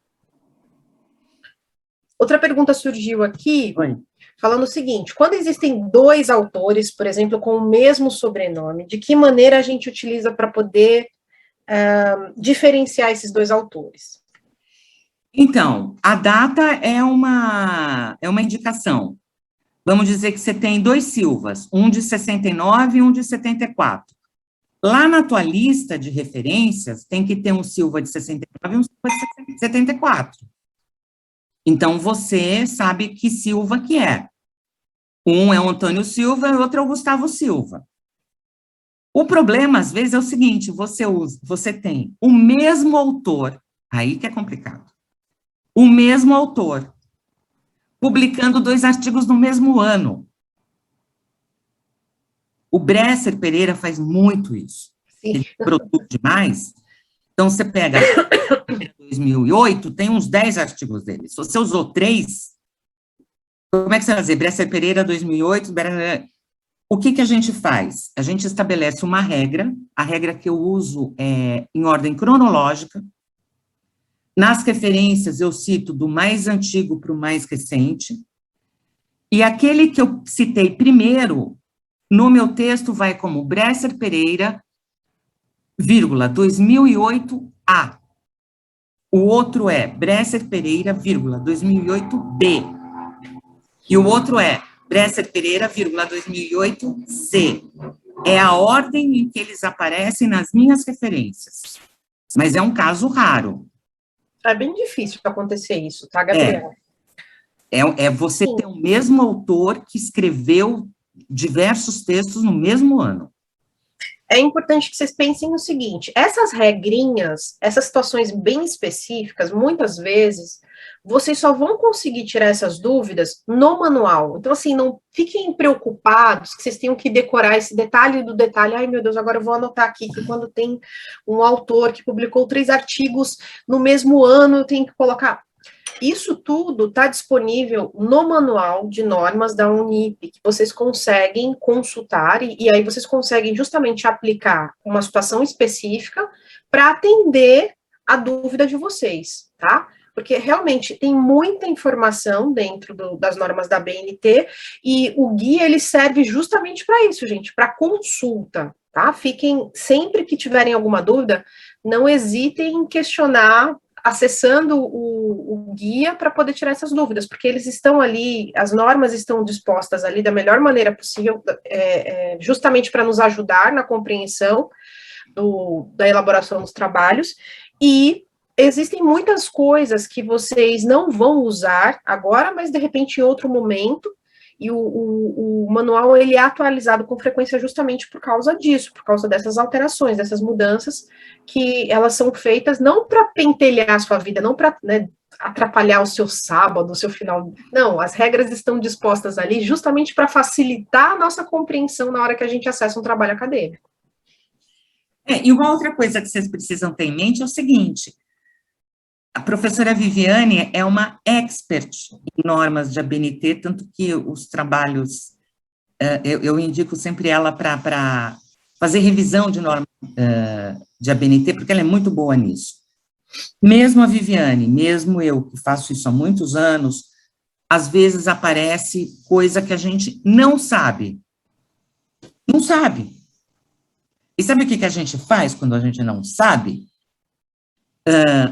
S1: Outra pergunta surgiu aqui, falando o seguinte, quando existem dois autores, por exemplo, com o mesmo sobrenome, de que maneira a gente utiliza para poder diferenciar esses dois autores?
S2: Então, a data é uma indicação. Vamos dizer que você tem dois Silvas, um de 69 e um de 74. Lá na tua lista de referências, tem que ter um Silva de 69 e um Silva de 74. Então, você sabe que Silva que é. Um é o Antônio Silva e o outro é o Gustavo Silva. O problema, às vezes, é o seguinte, você tem o mesmo autor, aí que é complicado, o mesmo autor, publicando 2 artigos no mesmo ano. O Bresser Pereira faz muito isso.
S1: Sim.
S2: Ele produz demais. Então, você pega 2008, tem uns 10 artigos dele. Se você usou 3, como é que você vai fazer? Bresser Pereira, 2008, O que a gente faz? A gente estabelece uma regra, a regra que eu uso é em ordem cronológica. Nas referências, eu cito do mais antigo para o mais recente. E aquele que eu citei primeiro, no meu texto, vai como Bresser Pereira, vírgula, 2008A. O outro é Bresser Pereira, vírgula, 2008B. E o outro é Bresser Pereira, vírgula, 2008C. É a ordem em que eles aparecem nas minhas referências. Mas é um caso raro.
S1: É bem difícil acontecer isso, tá, Gabriela?
S2: É você ter o mesmo autor que escreveu diversos textos no mesmo ano.
S1: É importante que vocês pensem o seguinte, essas regrinhas, essas situações bem específicas, muitas vezes, vocês só vão conseguir tirar essas dúvidas no manual. Então, assim, não fiquem preocupados que vocês tenham que decorar esse detalhe do detalhe. Ai, meu Deus, agora eu vou anotar aqui que quando tem um autor que publicou 3 artigos no mesmo ano, eu tenho que colocar... Isso tudo está disponível no manual de normas da Unip, que vocês conseguem consultar, e aí vocês conseguem justamente aplicar uma situação específica para atender a dúvida de vocês, tá? Porque realmente tem muita informação dentro das normas da BNT, e o guia, ele serve justamente para isso, gente, para consulta, tá? Fiquem, sempre que tiverem alguma dúvida, não hesitem em questionar, acessando o guia para poder tirar essas dúvidas, porque eles estão ali, as normas estão dispostas ali da melhor maneira possível, justamente para nos ajudar na compreensão da elaboração dos trabalhos, e existem muitas coisas que vocês não vão usar agora, mas de repente em outro momento, e o manual, ele é atualizado com frequência justamente por causa disso, por causa dessas alterações, dessas mudanças, que elas são feitas não para pentelhar a sua vida, não para, né, atrapalhar o seu sábado, o seu final, não, as regras estão dispostas ali justamente para facilitar a nossa compreensão na hora que a gente acessa um trabalho acadêmico.
S2: E uma outra coisa que vocês precisam ter em mente é o seguinte, a professora Viviane é uma expert em normas de ABNT, tanto que os trabalhos, eu indico sempre ela para fazer revisão de normas de ABNT, porque ela é muito boa nisso. Mesmo a Viviane, mesmo eu, que faço isso há muitos anos, às vezes aparece coisa que a gente não sabe. Não sabe. E sabe o que a gente faz quando a gente não sabe?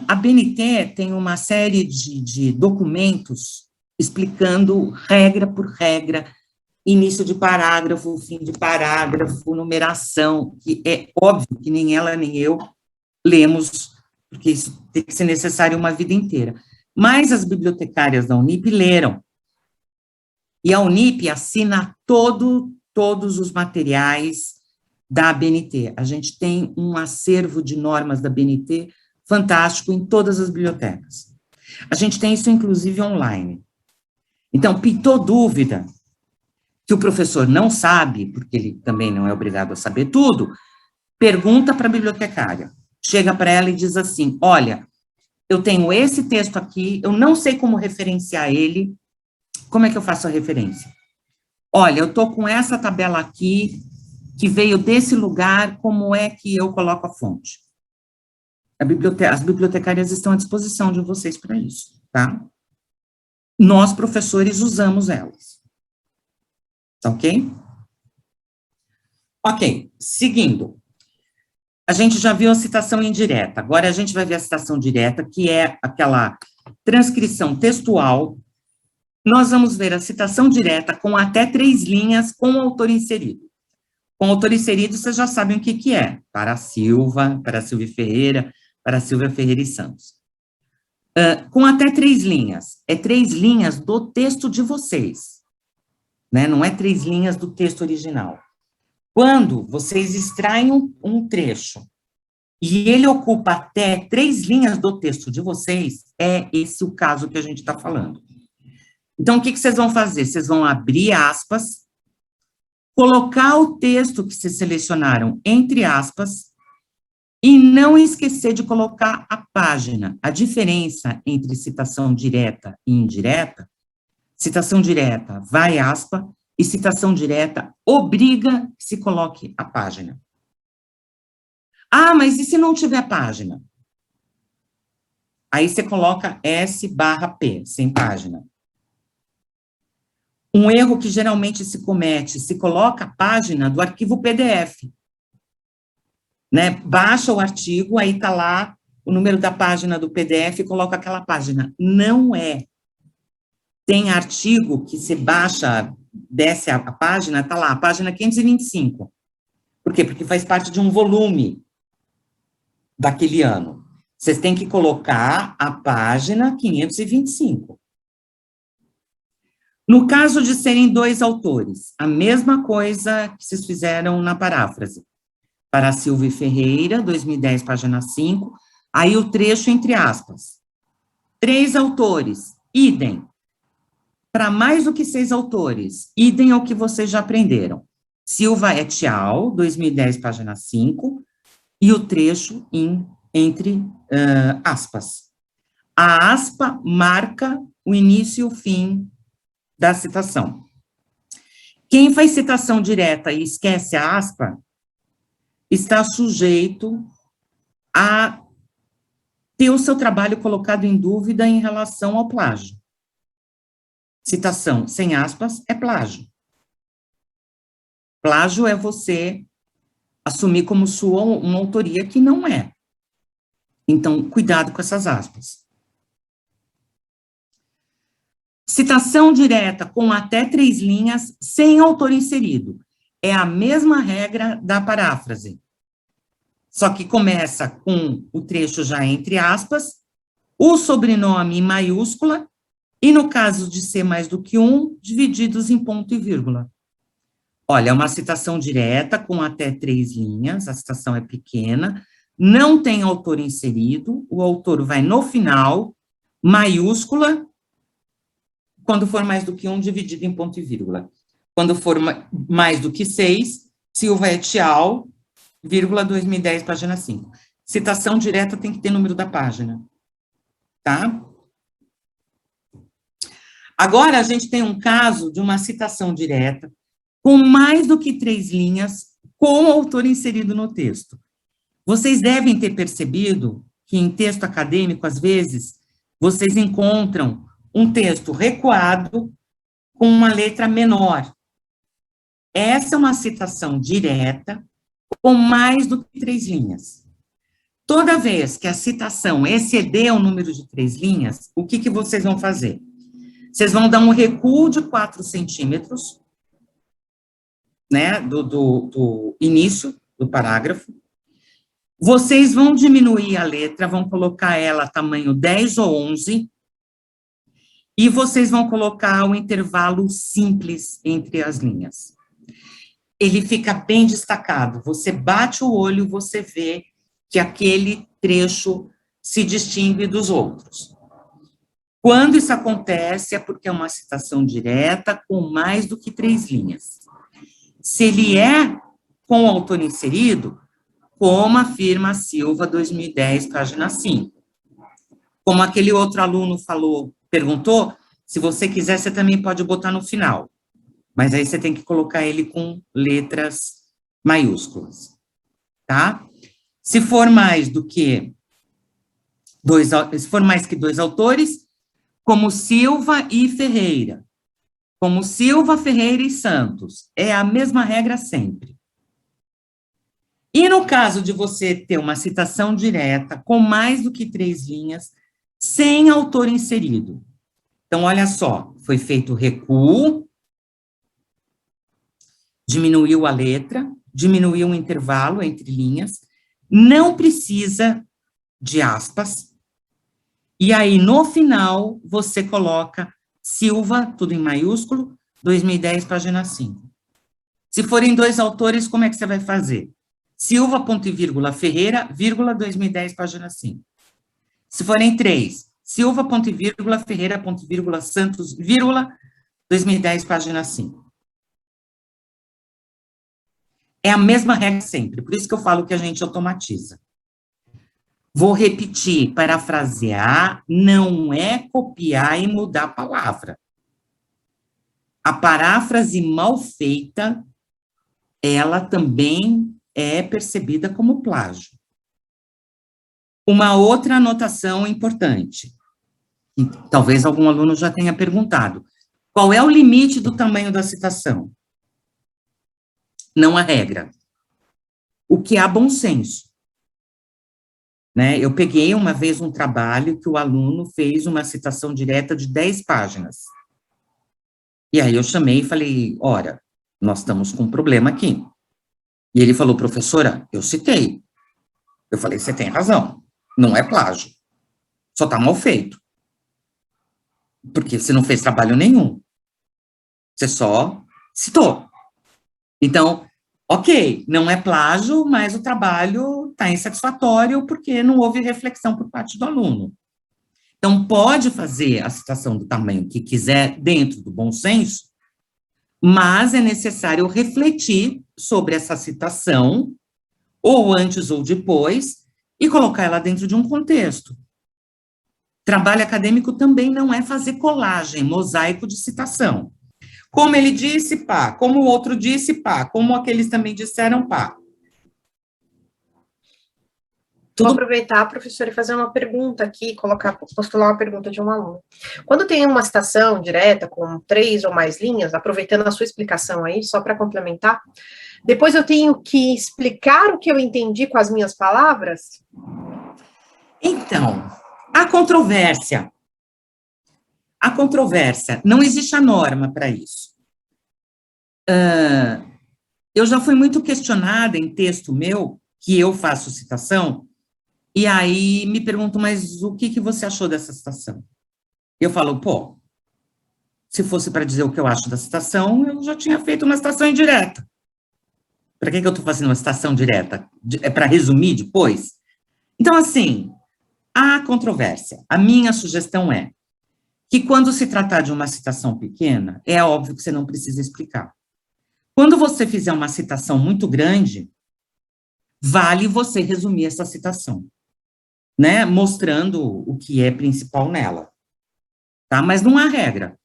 S2: A BNT tem uma série de documentos explicando regra por regra, início de parágrafo, fim de parágrafo, numeração, que é óbvio que nem ela nem eu lemos, porque isso tem que ser necessário uma vida inteira. Mas as bibliotecárias da Unip leram. E a Unip assina todos os materiais da BNT. A gente tem um acervo de normas da BNT fantástico em todas as bibliotecas. A gente tem isso, inclusive, online. Então, pintou dúvida que o professor não sabe, porque ele também não é obrigado a saber tudo, pergunta para a bibliotecária, chega para ela e diz assim, olha, eu tenho esse texto aqui, eu não sei como referenciar ele, como é que eu faço a referência? Olha, eu estou com essa tabela aqui, que veio desse lugar, como é que eu coloco a fonte? As bibliotecárias estão à disposição de vocês para isso, tá? Nós, professores, usamos elas. Tá ok? Ok, seguindo. A gente já viu a citação indireta, agora a gente vai ver a citação direta, que é aquela transcrição textual. Nós vamos ver a citação direta com até 3 linhas com o autor inserido. Com o autor inserido, vocês já sabem o que é. Para Silvia Ferreira, para Silvia Ferreira e Santos. Com até 3 linhas. É 3 linhas do texto de vocês. Né? Não é 3 linhas do texto original. Quando vocês extraem um trecho e ele ocupa até 3 linhas do texto de vocês, é esse o caso que a gente está falando. Então, o que vocês vão fazer? Vocês vão abrir aspas, colocar o texto que vocês selecionaram entre aspas e não esquecer de colocar a página. A diferença entre citação direta e indireta, citação direta vai aspa e citação direta obriga que se coloque a página. Ah, mas e se não tiver página? Aí você coloca S/P, sem página. Um erro que geralmente se comete, se coloca a página do arquivo PDF. Né? Baixa o artigo, aí está lá o número da página do PDF e coloca aquela página. Não é. Tem artigo que se baixa, desce a página, está lá, a página 525. Por quê? Porque faz parte de um volume daquele ano. Vocês têm que colocar a página 525. No caso de serem 2 autores, a mesma coisa que vocês fizeram na paráfrase. Para Silvia Ferreira, 2010, página 5, aí o trecho entre aspas. 3 autores, idem. Para mais do que 6 autores, idem ao que vocês já aprenderam. Silva et al., 2010, página 5, e o trecho entre aspas. A aspa marca o início e o fim da citação. Quem faz citação direta e esquece a aspa, está sujeito a ter o seu trabalho colocado em dúvida em relação ao plágio. Citação sem aspas é plágio. Plágio é você assumir como sua uma autoria que não é. Então, cuidado com essas aspas. Citação direta com até 3 linhas, sem autor inserido. É a mesma regra da paráfrase. Só que começa com o trecho já entre aspas, o sobrenome em maiúscula, e no caso de ser mais do que um, divididos em ponto e vírgula. Olha, é uma citação direta com até 3 linhas, a citação é pequena, não tem autor inserido, o autor vai no final, maiúscula, quando for mais do que um, dividido em ponto e vírgula. Quando for mais do que 6, Silva et al., vírgula 2010, página 5. Citação direta tem que ter número da página. Tá? Agora, a gente tem um caso de uma citação direta com mais do que 3 linhas, com o autor inserido no texto. Vocês devem ter percebido que em texto acadêmico, às vezes, vocês encontram um texto recuado com uma letra menor. Essa é uma citação direta com mais do que 3 linhas. Toda vez que a citação exceder o número de 3 linhas, o que vocês vão fazer? Vocês vão dar um recuo de 4 centímetros, né, do início do parágrafo. Vocês vão diminuir a letra, vão colocar ela tamanho 10 ou 11, e vocês vão colocar um intervalo simples entre as linhas. Ele fica bem destacado. Você bate o olho, você vê que aquele trecho se distingue dos outros. Quando isso acontece, é porque é uma citação direta com mais do que 3 linhas. Se ele é com o autor inserido, como afirma a Silva, 2010, página 5. Como aquele outro aluno falou, perguntou, se você quiser, você também pode botar no final. Mas aí você tem que colocar ele com letras maiúsculas, tá? Se for mais que dois autores, como Silva e Ferreira. Como Silva, Ferreira e Santos. É a mesma regra sempre. E no caso de você ter uma citação direta com mais do que 3 linhas, sem autor inserido. Então, olha só, foi feito recuo, diminuiu a letra, diminuiu o intervalo entre linhas, não precisa de aspas, e aí, no final, você coloca Silva, tudo em maiúsculo, 2010, página 5. Se forem 2 autores, como é que você vai fazer? Silva, ponto e vírgula, Ferreira, vírgula, 2010, página 5. Se forem 3, Silva, ponto e vírgula, Ferreira, ponto e vírgula, Santos, vírgula, 2010, página 5. É a mesma regra sempre, por isso que eu falo que a gente automatiza. Vou repetir, parafrasear não é copiar e mudar a palavra. A paráfrase mal feita, ela também é percebida como plágio. Uma outra anotação importante, e talvez algum aluno já tenha perguntado, qual é o limite do tamanho da citação? Não há regra. O que há bom senso. Né? Eu peguei uma vez um trabalho que o aluno fez uma citação direta de 10 páginas. E aí eu chamei e falei, ora, nós estamos com um problema aqui. E ele falou, professora, eu citei. Eu falei, você tem razão, não é plágio. Só está mal feito. Porque você não fez trabalho nenhum. Você só citou. Então, ok, não é plágio, mas o trabalho está insatisfatório porque não houve reflexão por parte do aluno. Então, pode fazer a citação do tamanho que quiser, dentro do bom senso, mas é necessário refletir sobre essa citação, ou antes ou depois, e colocar ela dentro de um contexto. Trabalho acadêmico também não é fazer colagem, mosaico de citação. Como ele disse, pá. Como o outro disse, pá. Como aqueles também disseram, pá.
S1: Vou aproveitar, professora, e fazer uma pergunta aqui, postular uma pergunta de um aluno. Quando tem uma citação direta com 3 ou mais linhas, aproveitando a sua explicação aí, só para complementar, depois eu tenho que explicar o que eu entendi com as minhas palavras?
S2: Então, a controvérsia. Não existe a norma para isso. Eu já fui muito questionada em texto meu, que eu faço citação, e aí me perguntam, mas o que você achou dessa citação? Eu falo, pô, se fosse para dizer o que eu acho da citação, eu já tinha feito uma citação indireta. Para que eu estou fazendo uma citação direta? É para resumir depois? Então, assim, há controvérsia. A minha sugestão é que quando se tratar de uma citação pequena, é óbvio que você não precisa explicar. Quando você fizer uma citação muito grande, vale você resumir essa citação, né? Mostrando o que é principal nela, tá? Mas não há regra.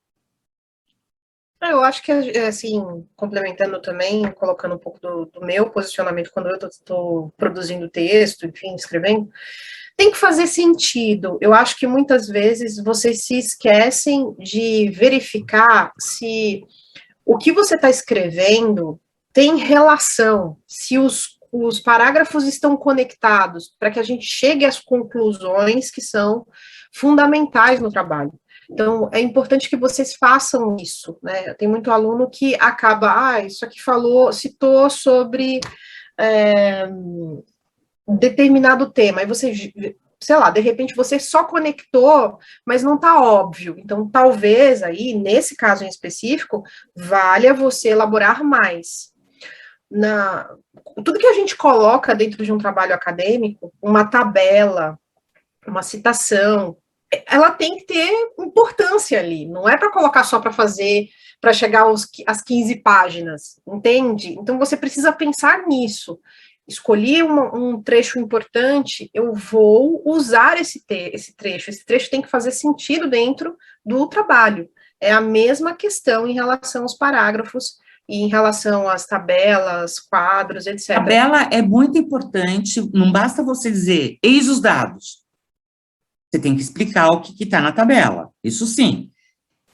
S1: Eu acho que, assim, complementando também, colocando um pouco do meu posicionamento quando eu estou produzindo texto, enfim, escrevendo, tem que fazer sentido. Eu acho que muitas vezes vocês se esquecem de verificar se o que você está escrevendo tem relação, se os parágrafos estão conectados, para que a gente chegue às conclusões que são fundamentais no trabalho. Então, é importante que vocês façam isso, né? Tem muito aluno que acaba, isso aqui citou sobre determinado tema, e você, sei lá, de repente você só conectou, mas não está óbvio. Então, talvez aí, nesse caso em específico, valha você elaborar mais. Tudo que a gente coloca dentro de um trabalho acadêmico, uma tabela, uma citação, ela tem que ter importância ali, não é para colocar só para chegar às 15 páginas, entende? Então, você precisa pensar nisso. escolhi um trecho importante, eu vou usar esse trecho. Esse trecho tem que fazer sentido dentro do trabalho. É a mesma questão em relação aos parágrafos e em relação às tabelas, quadros, etc.
S2: Tabela é muito importante, não basta você dizer, eis os dados. Você tem que explicar o que está na tabela, isso sim.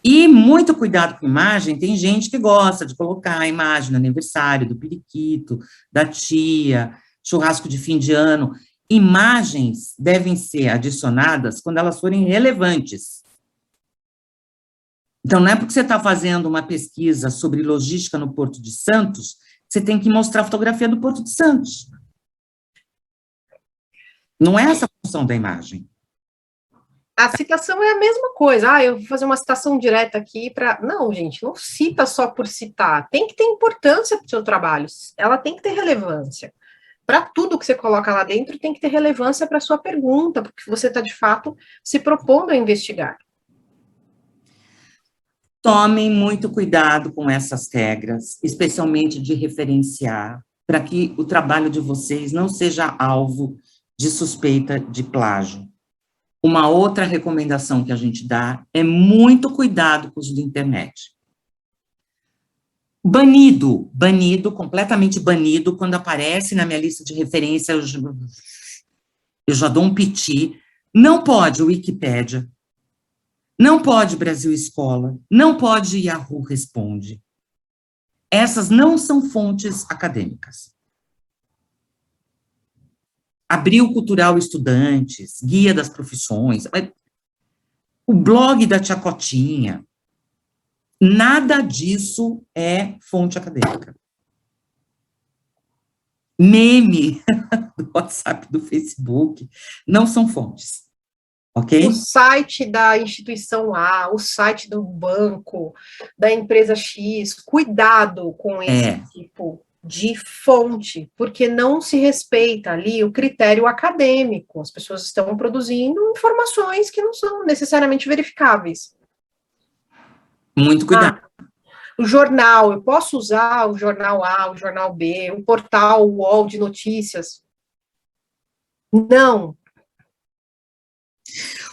S2: E muito cuidado com imagem, tem gente que gosta de colocar a imagem no aniversário do periquito, da tia, churrasco de fim de ano. Imagens devem ser adicionadas quando elas forem relevantes. Então, não é porque você está fazendo uma pesquisa sobre logística no Porto de Santos, você tem que mostrar a fotografia do Porto de Santos. Não é essa a função da imagem.
S1: A citação é a mesma coisa. Eu vou fazer uma citação direta aqui para... Não, gente, não cita só por citar. Tem que ter importância para o seu trabalho. Ela tem que ter relevância. Para tudo que você coloca lá dentro, tem que ter relevância para a sua pergunta, porque você está, de fato, se propondo a investigar.
S2: Tomem muito cuidado com essas regras, especialmente de referenciar, para que o trabalho de vocês não seja alvo de suspeita de plágio. Uma outra recomendação que a gente dá é muito cuidado com o uso da internet. Banido, completamente banido, quando aparece na minha lista de referência, eu já dou um piti. Não pode Wikipédia, não pode Brasil Escola, não pode Yahoo Responde. Essas não são fontes acadêmicas. Abril Cultural Estudantes, Guia das Profissões, o blog da Tia Cotinha, nada disso é fonte acadêmica. Meme do WhatsApp, do Facebook, não são fontes, ok?
S1: O site da instituição A, o site do banco, da empresa X, cuidado com esse tipo de fonte, porque não se respeita ali o critério acadêmico. As pessoas estão produzindo informações que não são necessariamente verificáveis.
S2: Muito cuidado.
S1: O jornal, eu posso usar o jornal A, o jornal B, o portal UOL de notícias? Não.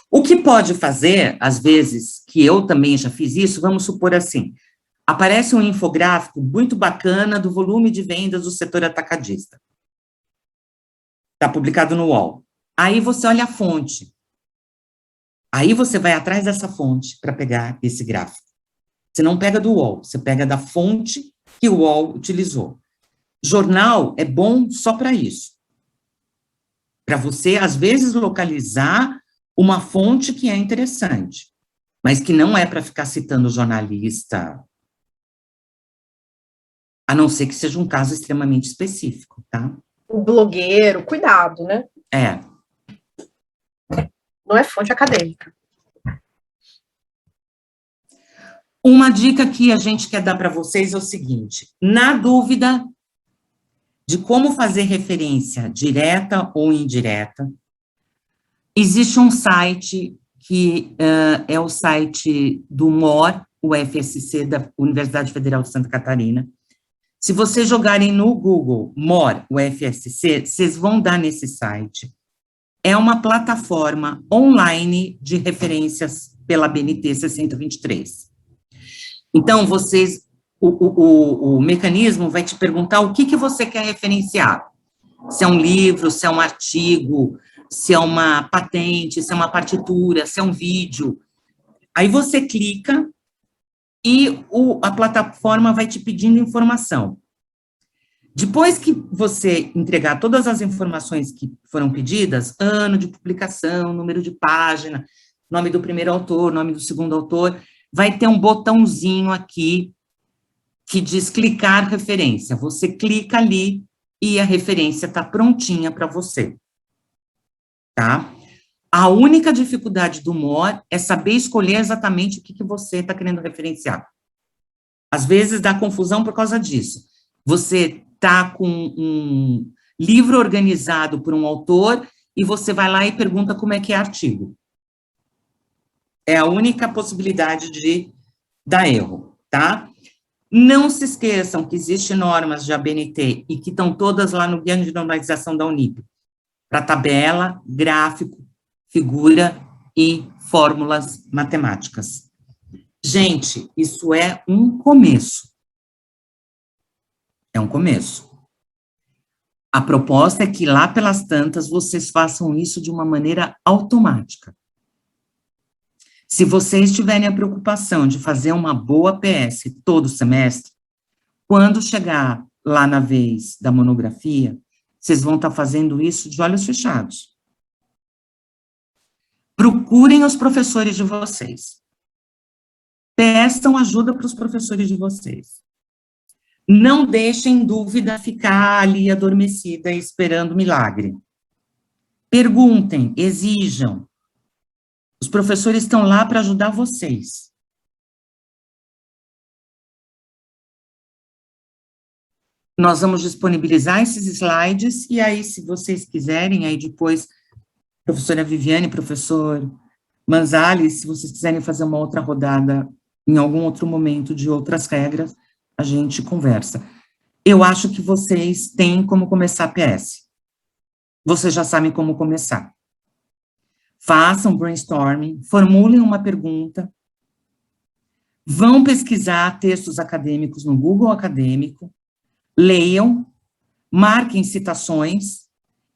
S2: O que pode fazer, às vezes, que eu também já fiz isso, vamos supor assim, aparece um infográfico muito bacana do volume de vendas do setor atacadista. Está publicado no UOL. Aí você olha a fonte. Aí você vai atrás dessa fonte para pegar esse gráfico. Você não pega do UOL, você pega da fonte que o UOL utilizou. Jornal é bom só para isso. Para você, às vezes, localizar uma fonte que é interessante, mas que não é para ficar citando o jornalista, a não ser que seja um caso extremamente específico, tá?
S1: O blogueiro, cuidado, né? Não é fonte acadêmica.
S2: Uma dica que a gente quer dar para vocês é o seguinte, na dúvida de como fazer referência direta ou indireta, existe um site que é o site do MOR, o FSC, da Universidade Federal de Santa Catarina. Se vocês jogarem no Google MOR, o FSC, vocês vão dar nesse site. É uma plataforma online de referências pela BNT 623. Então, vocês, o mecanismo vai te perguntar o que você quer referenciar. Se é um livro, se é um artigo, se é uma patente, se é uma partitura, se é um vídeo. Aí você clica e a plataforma vai te pedindo informação. Depois que você entregar todas as informações que foram pedidas, ano de publicação, número de página, nome do primeiro autor, nome do segundo autor, vai ter um botãozinho aqui que diz clicar referência. Você clica ali e a referência está prontinha para você. Tá? A única dificuldade do MOR é saber escolher exatamente o que você está querendo referenciar. Às vezes dá confusão por causa disso. Você está com um livro organizado por um autor e você vai lá e pergunta como é que é artigo. É a única possibilidade de dar erro, tá? Não se esqueçam que existem normas de ABNT e que estão todas lá no Guia de Normalização da Unip, para tabela, gráfico, figura e fórmulas matemáticas. Gente, isso é um começo. É um começo. A proposta é que lá pelas tantas vocês façam isso de uma maneira automática. Se vocês tiverem a preocupação de fazer uma boa PS todo semestre, quando chegar lá na vez da monografia, vocês vão estar fazendo isso de olhos fechados. Procurem os professores de vocês. Peçam ajuda para os professores de vocês. Não deixem dúvida ficar ali adormecida esperando milagre. Perguntem, exijam. Os professores estão lá para ajudar vocês. Nós vamos disponibilizar esses slides, e aí, se vocês quiserem, aí depois, professora Viviane, professor Manzali, se vocês quiserem fazer uma outra rodada em algum outro momento de outras regras, a gente conversa. Eu acho que vocês têm como começar a PS. Vocês já sabem como começar. Façam brainstorming, formulem uma pergunta, vão pesquisar textos acadêmicos no Google Acadêmico, leiam, marquem citações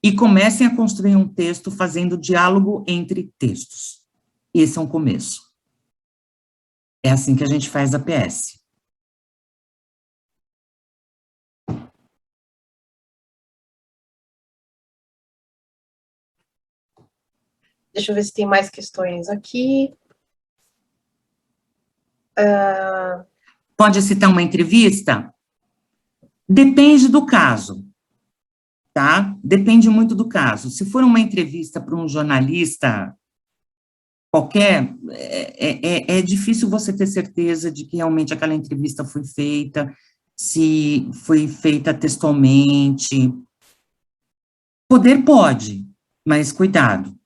S2: e comecem a construir um texto fazendo diálogo entre textos. Esse é um começo. É assim que a gente faz a PS.
S1: Deixa eu ver se tem mais questões aqui.
S2: Pode citar uma entrevista? Depende do caso, tá? Depende muito do caso. Se for uma entrevista para um jornalista qualquer, é difícil você ter certeza de que realmente aquela entrevista foi feita, se foi feita textualmente. Poder pode, mas cuidado.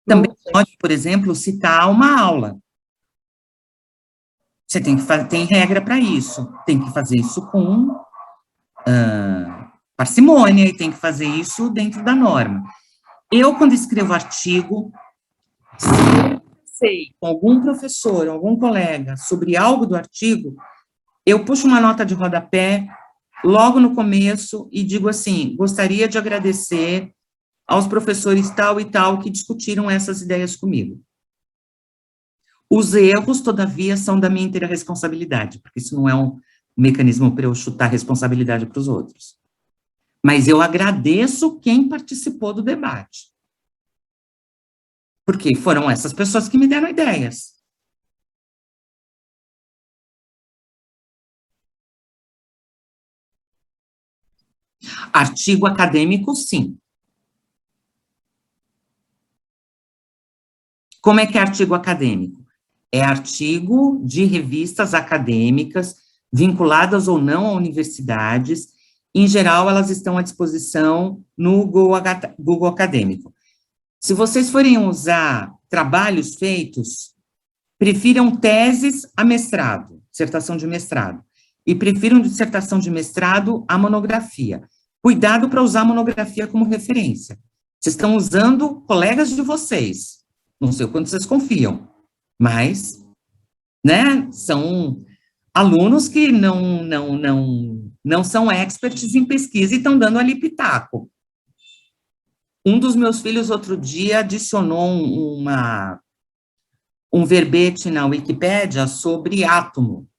S2: Também pode, por exemplo, citar uma aula. Você tem que fazer, tem regra para isso. Tem que fazer isso com parcimônia e tem que fazer isso dentro da norma. Eu, quando escrevo artigo, se eu sei com algum professor, algum colega, sobre algo do artigo, eu puxo uma nota de rodapé logo no começo e digo assim, gostaria de agradecer aos professores tal e tal que discutiram essas ideias comigo. Os erros, todavia, são da minha inteira responsabilidade, porque isso não é um mecanismo para eu chutar responsabilidade para os outros. Mas eu agradeço quem participou do debate. Porque foram essas pessoas que me deram ideias. Artigo acadêmico, sim. Como é que é artigo acadêmico? É artigo de revistas acadêmicas, vinculadas ou não a universidades. Em geral, elas estão à disposição no Google Acadêmico. Se vocês forem usar trabalhos feitos, prefiram teses a mestrado, dissertação de mestrado, e prefiram dissertação de mestrado a monografia. Cuidado para usar a monografia como referência. Vocês estão usando colegas de vocês, não sei o quanto vocês confiam, mas, né, são alunos que não são experts em pesquisa e estão dando ali pitaco. Um dos meus filhos, outro dia, adicionou um verbete na Wikipédia sobre átomo.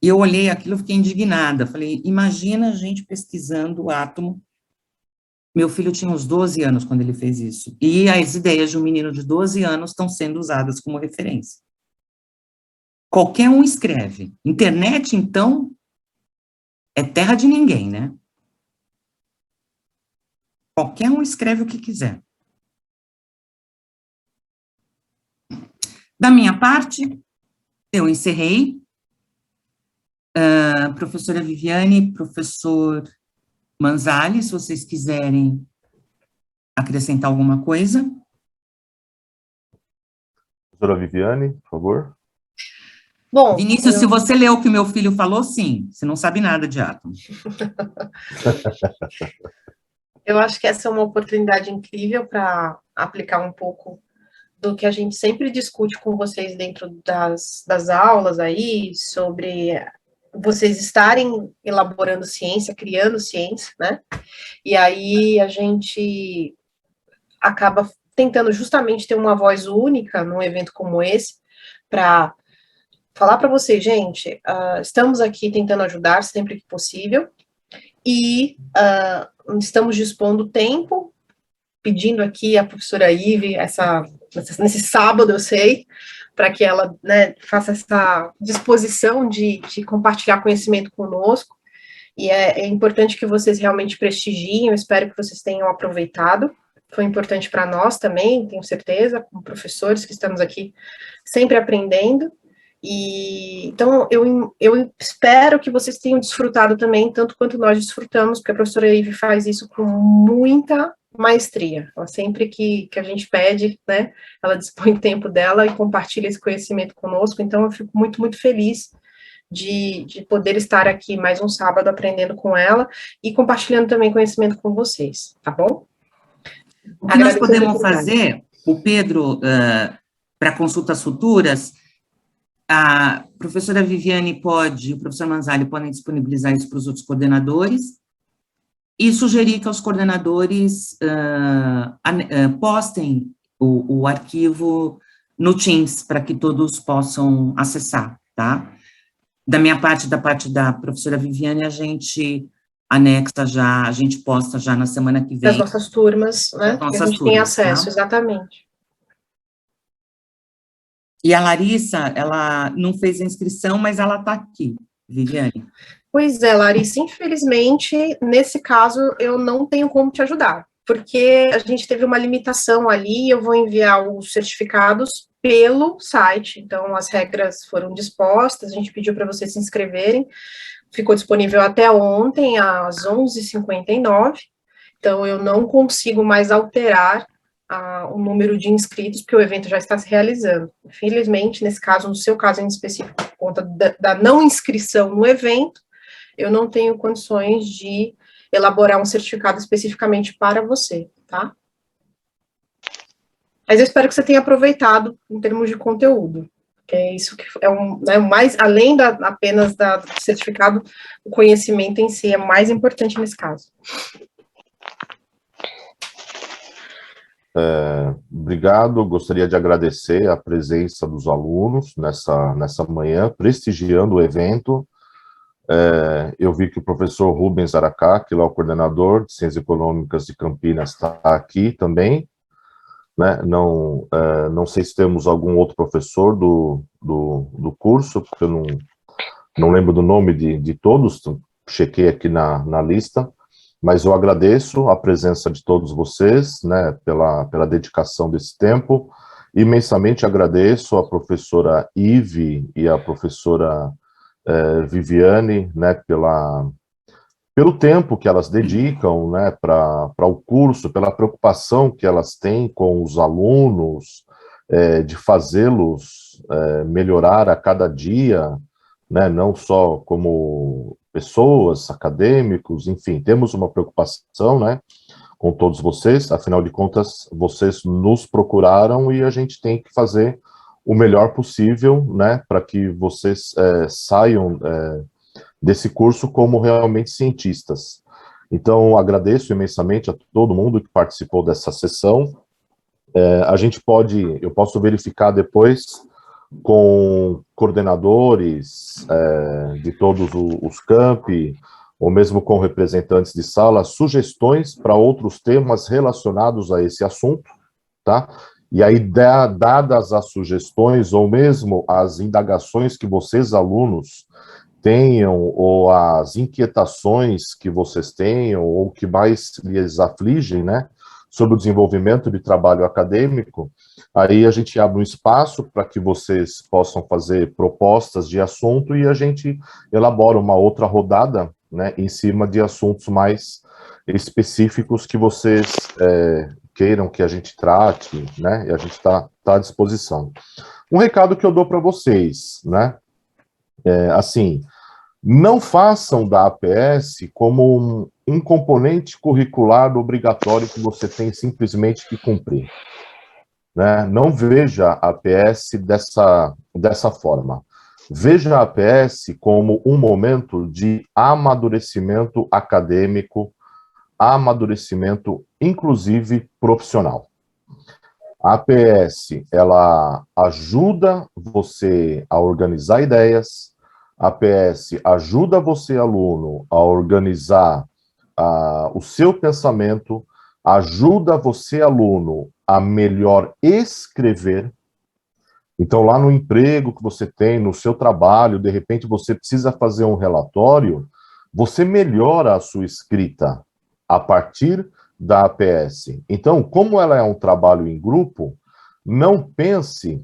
S2: E eu olhei aquilo e fiquei indignada. Falei, imagina a gente pesquisando o átomo. Meu filho tinha uns 12 anos quando ele fez isso. E as ideias de um menino de 12 anos estão sendo usadas como referência. Qualquer um escreve. Internet, então, é terra de ninguém, né? Qualquer um escreve o que quiser. Da minha parte, eu encerrei. Professora Viviane, professor Manzali, se vocês quiserem acrescentar alguma coisa.
S3: Professora Viviane, por favor.
S1: Bom,
S2: Vinícius, se você leu o que o meu filho falou, sim, você não sabe nada de átomo.
S1: eu acho que essa é uma oportunidade incrível para aplicar um pouco do que a gente sempre discute com vocês dentro das aulas aí, sobre vocês estarem elaborando ciência, criando ciência, né? E aí a gente acaba tentando justamente ter uma voz única num evento como esse, para falar para vocês, gente, estamos aqui tentando ajudar sempre que possível, e estamos dispondo tempo, pedindo aqui a professora Ive, nesse sábado, eu sei, para que ela, né, faça essa disposição de compartilhar conhecimento conosco, e é importante que vocês realmente prestigiem, eu espero que vocês tenham aproveitado, foi importante para nós também, tenho certeza, como professores que estamos aqui sempre aprendendo, e então eu espero que vocês tenham desfrutado também, tanto quanto nós desfrutamos, porque a professora Ive faz isso com muita maestria. Ela, sempre que a gente pede, né, ela dispõe o tempo dela e compartilha esse conhecimento conosco, então eu fico muito, muito feliz de poder estar aqui mais um sábado aprendendo com ela e compartilhando também conhecimento com vocês, tá bom?
S2: O que nós podemos fazer, o Pedro, para consultas futuras, a professora Viviane pode, o professor Manzali podem disponibilizar isso para os outros coordenadores e sugerir que os coordenadores postem o arquivo no Teams, para que todos possam acessar, tá? Da minha parte, da parte da professora Viviane, a gente anexa já, a gente posta já na semana que vem.
S1: Das nossas turmas, né? Que a gente tem acesso, tá? Exatamente.
S2: E a Larissa, ela não fez a inscrição, mas ela está aqui, Viviane.
S1: Pois é, Larissa, infelizmente, nesse caso, eu não tenho como te ajudar, porque a gente teve uma limitação ali, eu vou enviar os certificados pelo site, então as regras foram dispostas, a gente pediu para vocês se inscreverem, ficou disponível até ontem, às 11h59, então eu não consigo mais alterar o número de inscritos, porque o evento já está se realizando. Infelizmente, nesse caso, no seu caso em específico, por conta da não inscrição no evento, eu não tenho condições de elaborar um certificado especificamente para você, tá? Mas eu espero que você tenha aproveitado em termos de conteúdo, que é isso que é mais, além apenas do certificado, o conhecimento em si é mais importante nesse caso.
S3: Obrigado, gostaria de agradecer a presença dos alunos nessa manhã, prestigiando o evento. Eu vi que o professor Rubens Aracá, que é o coordenador de Ciências Econômicas de Campinas, está aqui também, né? Não sei se temos algum outro professor do curso, porque eu não lembro do nome de todos, chequei aqui na lista, mas eu agradeço a presença de todos vocês, né, pela dedicação desse tempo. Imensamente agradeço a professora Ive e a professora Viviane, né, pelo tempo que elas dedicam, né, para o curso, pela preocupação que elas têm com os alunos, de fazê-los melhorar a cada dia, né, não só como pessoas, acadêmicos, enfim, temos uma preocupação, né, com todos vocês, afinal de contas, vocês nos procuraram e a gente tem que fazer o melhor possível, né, para que vocês saiam desse curso como realmente cientistas. Então, agradeço imensamente a todo mundo que participou dessa sessão. Eu posso verificar depois com coordenadores de todos os campi, ou mesmo com representantes de sala, sugestões para outros temas relacionados a esse assunto, tá? E aí, dadas as sugestões, ou mesmo as indagações que vocês, alunos, tenham, ou as inquietações que vocês tenham, ou que mais lhes afligem, né, sobre o desenvolvimento de trabalho acadêmico, aí a gente abre um espaço para que vocês possam fazer propostas de assunto e a gente elabora uma outra rodada, né, em cima de assuntos mais específicos que vocês queiram que a gente trate, né, e a gente está à disposição. Um recado que eu dou para vocês, né, assim, não façam da APS como um componente curricular obrigatório que você tem simplesmente que cumprir, né? Não veja a APS dessa forma. Veja a APS como um momento de amadurecimento acadêmico, amadurecimento, inclusive, profissional. A APS, ela ajuda você a organizar ideias, a APS ajuda você, aluno, a organizar o seu pensamento, ajuda você, aluno, a melhor escrever. Então, lá no emprego que você tem, no seu trabalho, de repente você precisa fazer um relatório, você melhora a sua escrita a partir da APS. Então, como ela é um trabalho em grupo, não pense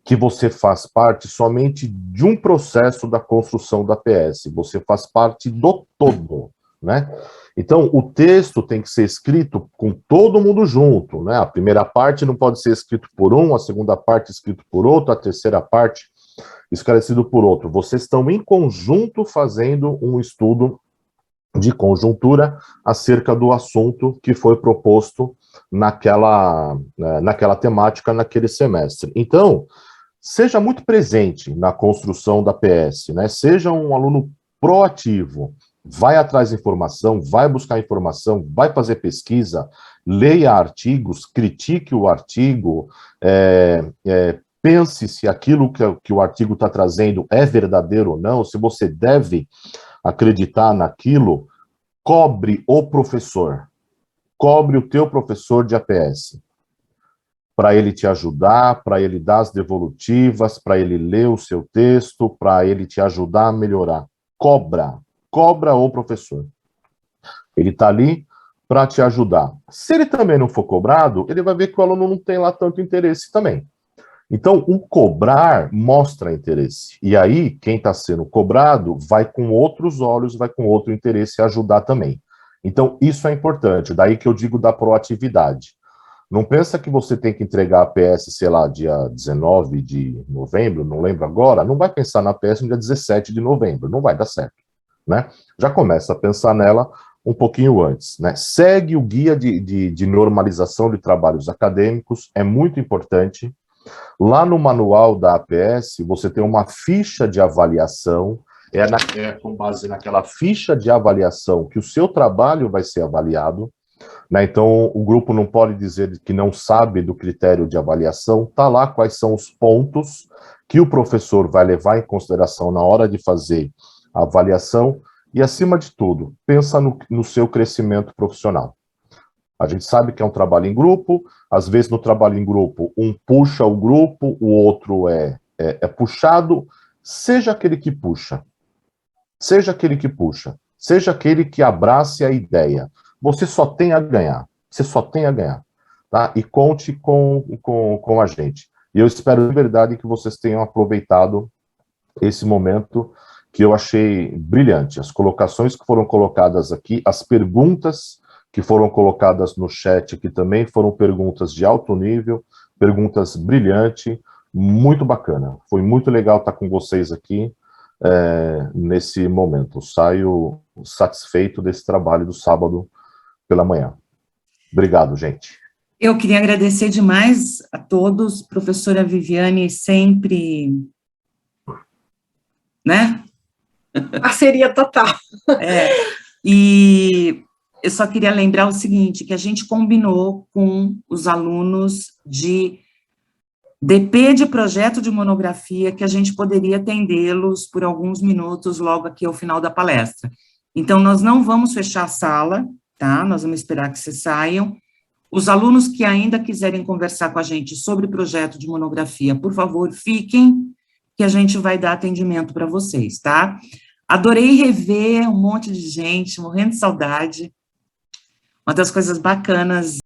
S3: que você faz parte somente de um processo da construção da APS, você faz parte do todo, né? Então, o texto tem que ser escrito com todo mundo junto, né? A primeira parte não pode ser escrito por um, a segunda parte escrito por outro, a terceira parte esclarecido por outro. Vocês estão em conjunto fazendo um estudo de conjuntura acerca do assunto que foi proposto naquela temática, naquele semestre. Então, seja muito presente na construção da PS, né? Seja um aluno proativo, vai atrás de informação, vai buscar informação, vai fazer pesquisa, leia artigos, critique o artigo, pense se aquilo que o artigo está trazendo é verdadeiro ou não, se você deve acreditar naquilo, cobre o professor, cobre o teu professor de APS, para ele te ajudar, para ele dar as devolutivas, para ele ler o seu texto, para ele te ajudar a melhorar. Cobra o professor. Ele está ali para te ajudar. Se ele também não for cobrado, ele vai ver que o aluno não tem lá tanto interesse também. Então, o cobrar mostra interesse. E aí, quem está sendo cobrado vai com outros olhos, vai com outro interesse ajudar também. Então, isso é importante. Daí que eu digo da proatividade. Não pensa que você tem que entregar a PS, sei lá, dia 19 de novembro, não lembro agora, não vai pensar na PS no dia 17 de novembro, não vai dar certo, né? Já começa a pensar nela um pouquinho antes, né? Segue o guia de normalização de trabalhos acadêmicos, é muito importante. Lá no manual da APS, você tem uma ficha de avaliação, é com base naquela ficha de avaliação que o seu trabalho vai ser avaliado, né? Então, o grupo não pode dizer que não sabe do critério de avaliação, está lá quais são os pontos que o professor vai levar em consideração na hora de fazer a avaliação e, acima de tudo, pensa no seu crescimento profissional. A gente sabe que é um trabalho em grupo, às vezes no trabalho em grupo, um puxa o grupo, o outro é puxado, seja aquele que puxa, seja aquele que puxa, seja aquele que abrace a ideia. Você só tem a ganhar, você só tem a ganhar, tá? E conte com a gente. E eu espero de verdade que vocês tenham aproveitado esse momento que eu achei brilhante. As colocações que foram colocadas aqui, as perguntas que foram colocadas no chat aqui também foram perguntas de alto nível, perguntas brilhantes, muito bacana. Foi muito legal estar com vocês aqui nesse momento. Saio satisfeito desse trabalho do sábado pela manhã. Obrigado, gente.
S2: Eu queria agradecer demais a todos, professora Viviane, sempre, né?
S1: Parceria total.
S2: E eu só queria lembrar o seguinte, que a gente combinou com os alunos de DP de projeto de monografia, que a gente poderia atendê-los por alguns minutos logo aqui ao final da palestra. Então, nós não vamos fechar a sala, tá? Nós vamos esperar que vocês saiam. Os alunos que ainda quiserem conversar com a gente sobre projeto de monografia, por favor, fiquem, que a gente vai dar atendimento para vocês, tá? Adorei rever um monte de gente, morrendo de saudade. Uma das coisas bacanas